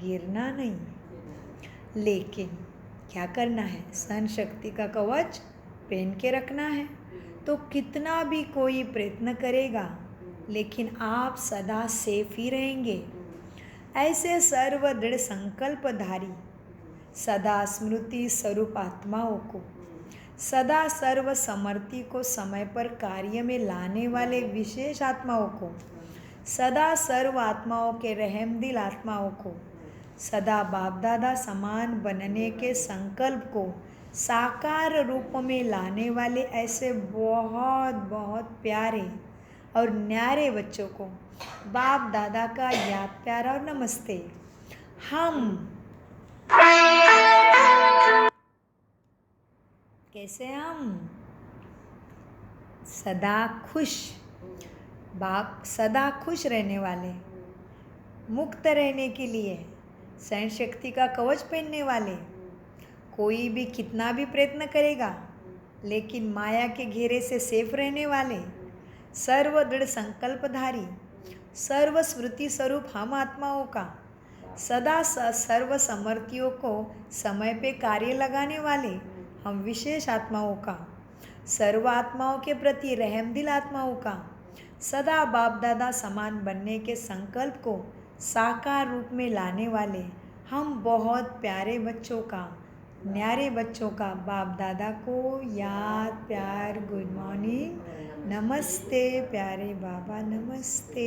गिरना नहीं। लेकिन क्या करना है, सहन शक्ति का कवच पहन के रखना है। तो कितना भी कोई प्रयत्न करेगा लेकिन आप सदा सेफ ही रहेंगे। ऐसे सर्व दृढ़ संकल्पधारी सदा स्मृति स्वरूप आत्माओं को, सदा सर्व समर्थी को, समय पर कार्य में लाने वाले विशेष आत्माओं को, सदा सर्व आत्माओं के रहमदिल आत्माओं को, सदा बाप दादा समान बनने के संकल्प को साकार रूप में लाने वाले ऐसे बहुत बहुत प्यारे और न्यारे बच्चों को बाप दादा का याद प्यार और नमस्ते। हम कैसे, हम सदा खुश, बाप सदा खुश रहने वाले, मुक्त रहने के लिए सहन शक्ति का कवच पहनने वाले, कोई भी कितना भी प्रयत्न करेगा लेकिन माया के घेरे से सेफ रहने वाले, सर्व दृढ़ संकल्पधारी, सर्व स्मृति स्वरूप हम आत्माओं का, सदा सर्व समर्थियों को समय पे कार्य लगाने वाले हम विशेष आत्माओं का, सर्व आत्माओं के प्रति रहमदिल आत्माओं का, सदा बाप दादा समान बनने के संकल्प को साकार रूप में लाने वाले हम बहुत प्यारे बच्चों का, न्यारे बच्चों का बाप दादा को याद प्यार, गुड मॉर्निंग, नमस्ते प्यारे बाबा, नमस्ते।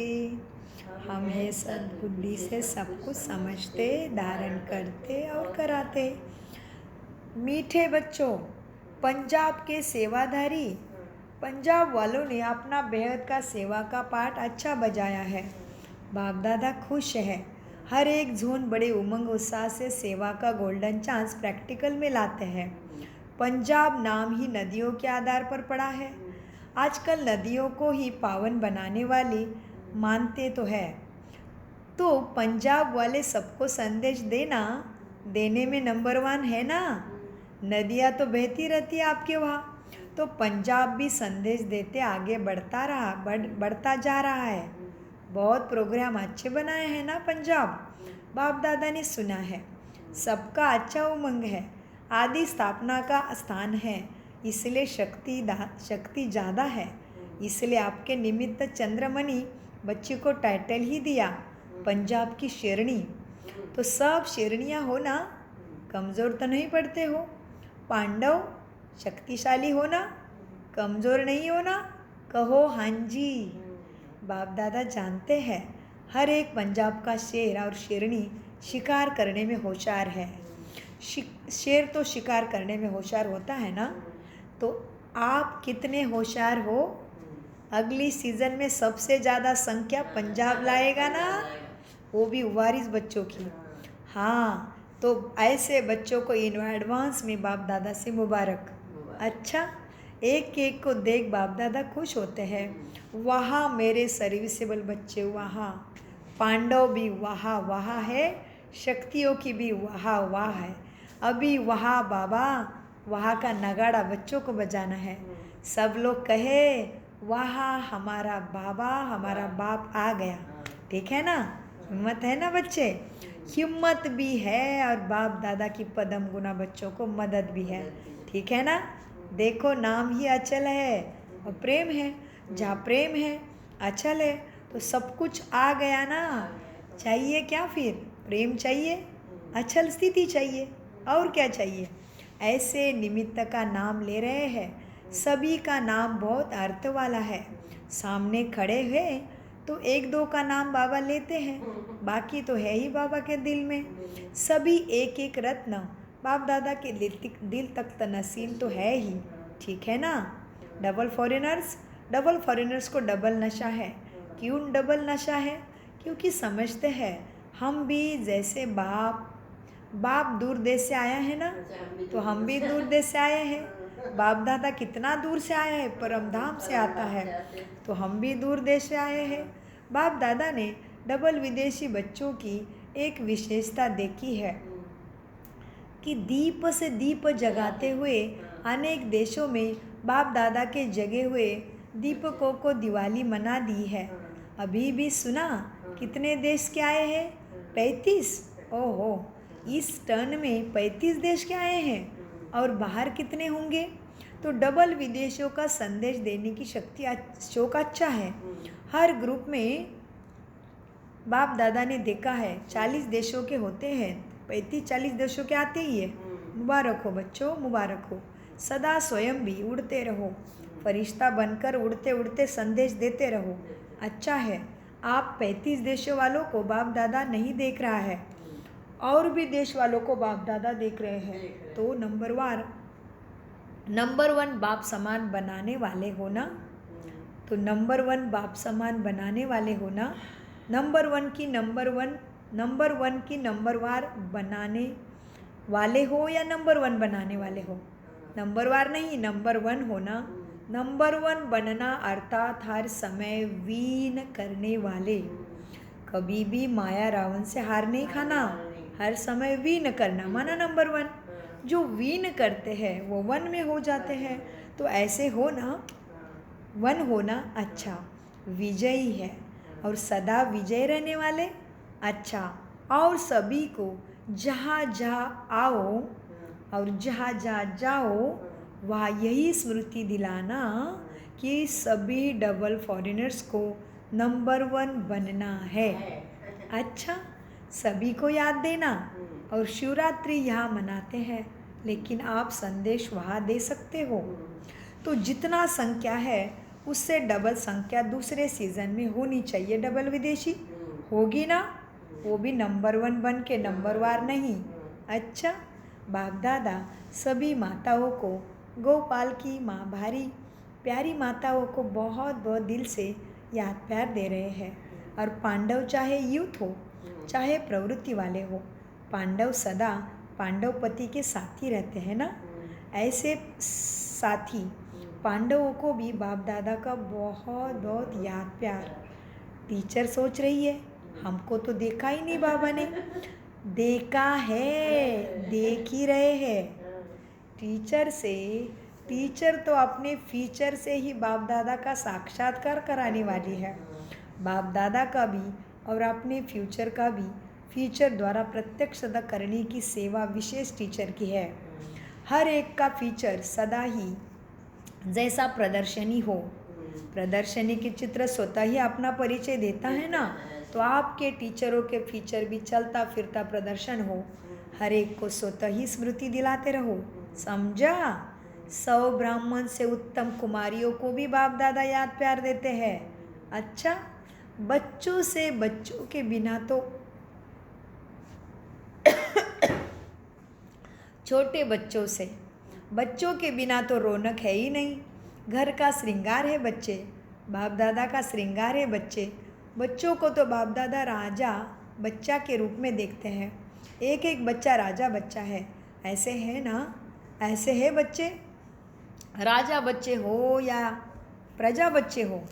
हम है सद्बुद्धि से सब कुछ समझते, धारण करते और कराते। मीठे बच्चों, पंजाब के सेवाधारी, पंजाब वालों ने अपना बेहद का सेवा का पाठ अच्छा बजाया है। बाप दादा खुश है। हर एक जोन बड़े उमंग उत्साह से सेवा का गोल्डन चांस प्रैक्टिकल में लाते हैं। पंजाब नाम ही नदियों के आधार पर पड़ा है। आजकल नदियों को ही पावन बनाने वाली मानते तो है। तो पंजाब वाले सबको संदेश देने में नंबर 1 है ना। नदियाँ तो बहती रहती है आपके वहाँ, तो पंजाब भी संदेश देते आगे बढ़ता जा रहा है। बहुत प्रोग्राम अच्छे बनाए हैं ना पंजाब। बाप दादा ने सुना है सबका अच्छा उमंग है, आदि स्थापना का स्थान है, इसलिए शक्ति ज़्यादा है। इसलिए आपके निमित्त चंद्रमणि बच्ची को टाइटल ही दिया पंजाब की शेरनी। तो सब शेरनियाँ हो ना, कमज़ोर तो नहीं पड़ते हो। पांडव शक्तिशाली हो ना, कमज़ोर नहीं हो ना, कहो हाँ जी। बाप दादा जानते हैं हर एक पंजाब का शेर और शेरनी शिकार करने में होशियार है। शेर तो शिकार करने में होशियार होता है ना। तो आप कितने होशियार हो। अगली सीज़न में सबसे ज़्यादा संख्या पंजाब लाएगा ना, वो भी वारिस बच्चों की। हाँ, तो ऐसे बच्चों को इन एडवांस में बाप दादा से मुबारक। अच्छा, एक एक को देख बाप दादा खुश होते हैं। वहाँ मेरे सर्विसेबल बच्चे, वहाँ पांडव भी वहाँ है, शक्तियों की भी वहाँ है। अभी वहाँ बाबा, वहाँ का नगाड़ा बच्चों को बजाना है। सब लोग कहे वहाँ हमारा बाबा, हमारा बाप आ गया। ठीक है ना, हिम्मत है ना बच्चे, हिम्मत भी है और बाप दादा की पदम गुना बच्चों को मदद भी है। ठीक है ना। देखो नाम ही अचल है और प्रेम है। जहाँ प्रेम है, अचल है, तो सब कुछ आ गया ना। चाहिए क्या फिर, प्रेम चाहिए, अचल स्थिति चाहिए, और क्या चाहिए। ऐसे निमित्त का नाम ले रहे हैं। सभी का नाम बहुत अर्थ वाला है। सामने खड़े हुए तो 1-2 का नाम बाबा लेते हैं, बाकी तो है ही बाबा के दिल में। सभी एक एक रत्न बाप दादा के दिल तक तनसील तो है ही। ठीक है ना। डबल फॉरेनर्स को डबल नशा है। क्यों डबल नशा है? क्योंकि समझते हैं हम भी जैसे बाप दूर देश से आया है ना, तो हम भी दूर देश से आए हैं। बाप दादा कितना दूर से आया है, परम धाम से आता है, तो हम भी दूर देश से आए हैं। बाप दादा ने डबल विदेशी बच्चों की एक विशेषता देखी है कि दीप से दीप जगाते हुए अनेक देशों में बाप दादा के जगे हुए दीपकों को दिवाली मना दी है। अभी भी सुना कितने देश के आए हैं? 35। ओहो, इस टर्न में 35 देश के आए हैं। और बाहर कितने होंगे? तो डबल विदेशों का संदेश देने की शक्ति शौक अच्छा है। हर ग्रुप में बाप दादा ने देखा है 40 देशों के होते हैं, 35-40 देशों के आते ही है। मुबारक हो बच्चों, मुबारक हो। सदा स्वयं भी उड़ते रहो, फरिश्ता बनकर उड़ते उड़ते संदेश देते रहो। अच्छा है, आप 35 देशों वालों को बाप दादा नहीं देख रहा है, और भी देश वालों को बाप दादा देख रहे हैं। तो नंबर 1 बाप समान बनाने वाले हो ना? तो नंबर 1 बाप समान बनाने वाले हो ना? नंबर 1 की नंबर वार बनाने वाले हो या नंबर 1 बनाने वाले हो? नंबर वार नहीं, नंबर 1 होना। नंबर 1 बनना अर्थात हर समय वीन करने वाले। कभी भी माया रावण से हार नहीं खाना, हर समय वीन करना माना नंबर 1। जो वीन करते हैं वो 1 में हो जाते हैं। तो ऐसे हो ना, 1 होना अच्छा, विजयी है और सदा विजय रहने वाले। अच्छा, और सभी को जहाँ जहाँ आओ और जहाँ जहाँ जाओ वहाँ यही स्मृति दिलाना कि सभी डबल फॉरेनर्स को नंबर 1 बनना है। अच्छा, सभी को याद देना। और शिवरात्रि यहाँ मनाते हैं, लेकिन आप संदेश वहाँ दे सकते हो। तो जितना संख्या है उससे डबल संख्या दूसरे सीज़न में होनी चाहिए। डबल विदेशी होगी ना, वो भी नंबर 1 बन के नंबर वार नहीं। अच्छा, बाप दादा सभी माताओं को, गोपाल की माँ भारी प्यारी माताओं को बहुत बहुत दिल से याद प्यार दे रहे हैं। और पांडव चाहे यूथ हो चाहे प्रवृत्ति वाले हो, पांडव सदा पांडव पति के साथी रहते हैं ना। ऐसे साथी पांडवों को भी बाप दादा का बहुत बहुत याद प्यार। टीचर सोच रही है हमको तो देखा ही नहीं बाबा ने। देखा है, देख ही रहे हैं। टीचर तो अपने फीचर से ही बाप दादा का साक्षात्कार कराने वाली है। बाप दादा का भी और अपने फ्यूचर का भी फीचर द्वारा प्रत्यक्षता करने की सेवा विशेष टीचर की है। हर एक का फीचर सदा ही जैसा प्रदर्शनी हो, प्रदर्शनी के चित्र स्वतः ही अपना परिचय देता है ना। तो आपके टीचरों के फीचर भी चलता फिरता प्रदर्शन हो। हर एक को स्वतः ही स्मृति दिलाते रहो, समझा? 100 ब्राह्मण से उत्तम कुमारियों को भी बाप दादा याद प्यार देते हैं। अच्छा, बच्चों के बिना तो छोटे बच्चों के बिना तो रौनक है ही नहीं। घर का श्रृंगार है बच्चे, बाप दादा का श्रृंगार है बच्चे। बच्चों को तो बाप दादा राजा बच्चा के रूप में देखते हैं। एक एक बच्चा राजा बच्चा है, ऐसे है ना? ऐसे है बच्चे, राजा बच्चे हो या प्रजा बच्चे हो।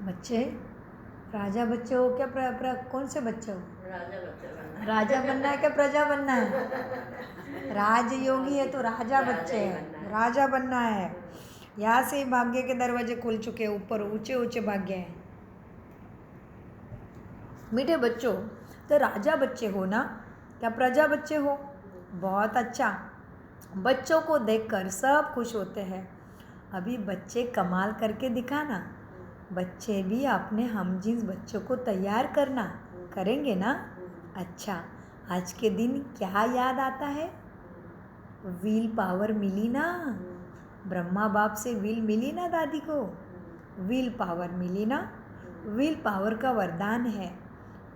बच्चे राजा बच्चे हो क्या कौन से बच्चे हो? राजा बनना है क्या प्रजा बनना है? राजयोगी है तो राजा बच्चे हैं, राजा बनना है। यहाँ से ही भाग्य के दरवाजे खुल चुके हैं, ऊपर ऊंचे ऊंचे भाग्य हैं। मीठे बच्चों, तो राजा बच्चे हो ना, क्या प्रजा बच्चे हो? बहुत अच्छा। बच्चों को देखकर सब खुश होते हैं। अभी बच्चे कमाल करके दिखाना। बच्चे भी अपने हमजिन्स बच्चों को तैयार करेंगे ना। अच्छा, आज के दिन क्या याद आता है? व्हील पावर मिली ना, ब्रह्मा बाप से व्हील मिली ना दादी को, व्हील पावर मिली ना। व्हील पावर का वरदान है,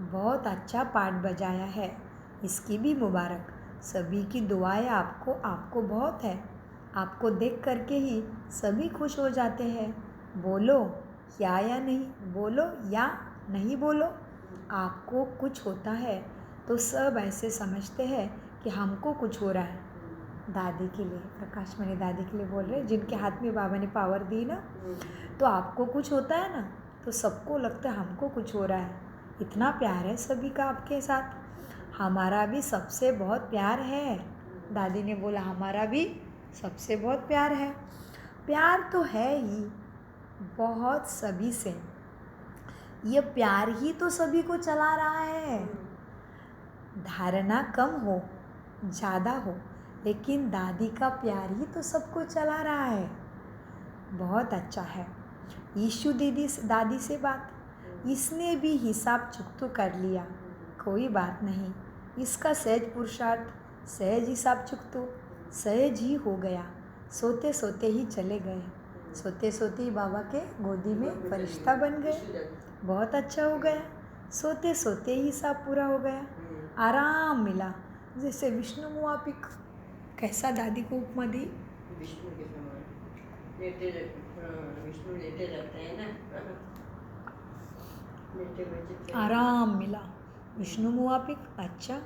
बहुत अच्छा पाठ बजाया है, इसकी भी मुबारक। सभी की दुआएं आपको बहुत है। आपको देख करके ही सभी खुश हो जाते हैं। बोलो या नहीं, बोलो या नहीं बोलो, आपको कुछ होता है तो सब ऐसे समझते हैं कि हमको कुछ हो रहा है। दादी के लिए, प्रकाशमणि दादी के लिए बोल रहे, जिनके हाथ में बाबा ने पावर दी ना, तो आपको कुछ होता है ना, तो सबको लगता है हमको कुछ हो रहा है। इतना प्यार है सभी का आपके साथ। हमारा भी सबसे बहुत प्यार है। दादी ने बोला हमारा भी सबसे बहुत प्यार है। प्यार तो है ही बहुत सभी से। ये प्यार ही तो सभी को चला रहा है। धारणा कम हो ज़्यादा हो, लेकिन दादी का प्यार ही तो सबको चला रहा है। बहुत अच्छा है। यीशु दादी से बात, इसने भी हिसाब चुकतो कर लिया, कोई बात नहीं। इसका सहज पुरुषार्थ, सहज हिसाब चुकतो सहज ही हो गया। सोते सोते ही चले गए, सोते सोते ही बाबा के गोदी में फरिश्ता बन गए। बहुत अच्छा हो गया। सोते सोते ही हिसाब पूरा हो गया, आराम मिला। जैसे विष्णु मुआपिक। कैसा दादी को उपमा दी? विष्णु के समान विष्णु लेटे रहते हैं ना, लेटे बैठे आराम मिला, विष्णु मुआपिक। अच्छा,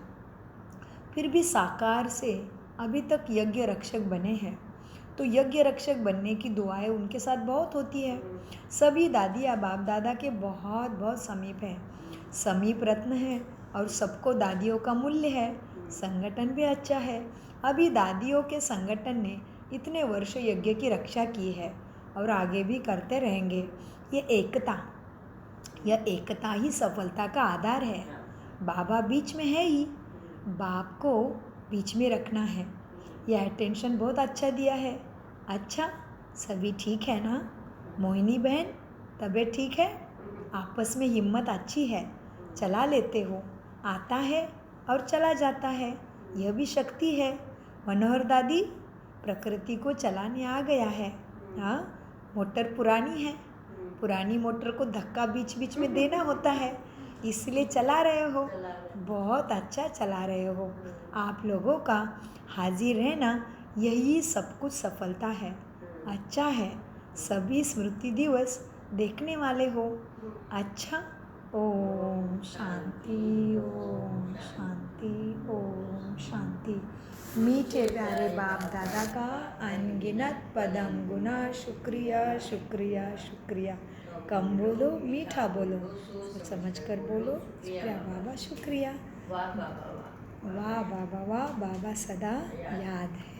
फिर भी साकार से अभी तक यज्ञ रक्षक बने हैं, तो यज्ञ रक्षक बनने की दुआएं उनके साथ बहुत होती है। सभी दादी या बाप दादा के बहुत बहुत समीप हैं, समीप रत्न है और सबको दादियों का मूल्य है। संगठन भी अच्छा है। अभी दादियों के संगठन ने इतने वर्ष यज्ञ की रक्षा की है और आगे भी करते रहेंगे। यह एकता ही सफलता का आधार है। बाबा बीच में है ही, बाप को बीच में रखना है। यह अटेंशन बहुत अच्छा दिया है। अच्छा, सभी ठीक है ना? मोहिनी बहन, तबीयत ठीक है? आपस में हिम्मत अच्छी है, चला लेते हो, आता है और चला जाता है, यह भी शक्ति है। मनोहर दादी, प्रकृति को चलाने आ गया है। हाँ, मोटर पुरानी है, पुरानी मोटर को धक्का बीच बीच में देना होता है, इसलिए चला रहे हो। बहुत अच्छा चला रहे हो। आप लोगों का हाजिर रहना यही सब कुछ सफलता है। अच्छा है, सभी स्मृति दिवस देखने वाले हो। अच्छा, ओम शांति, ओम शांति, ओम शांति। मीठे प्यारे बाप दादा का अनगिनत पदम गुना शुक्रिया शुक्रिया शुक्रिया। कम बोलो, मीठा बोलो, समझ कर बोलो। शुक्रिया बाबा, शुक्रिया। वाह बाबा वाह, वाह बाबा, वाह बाबा सदा याद है।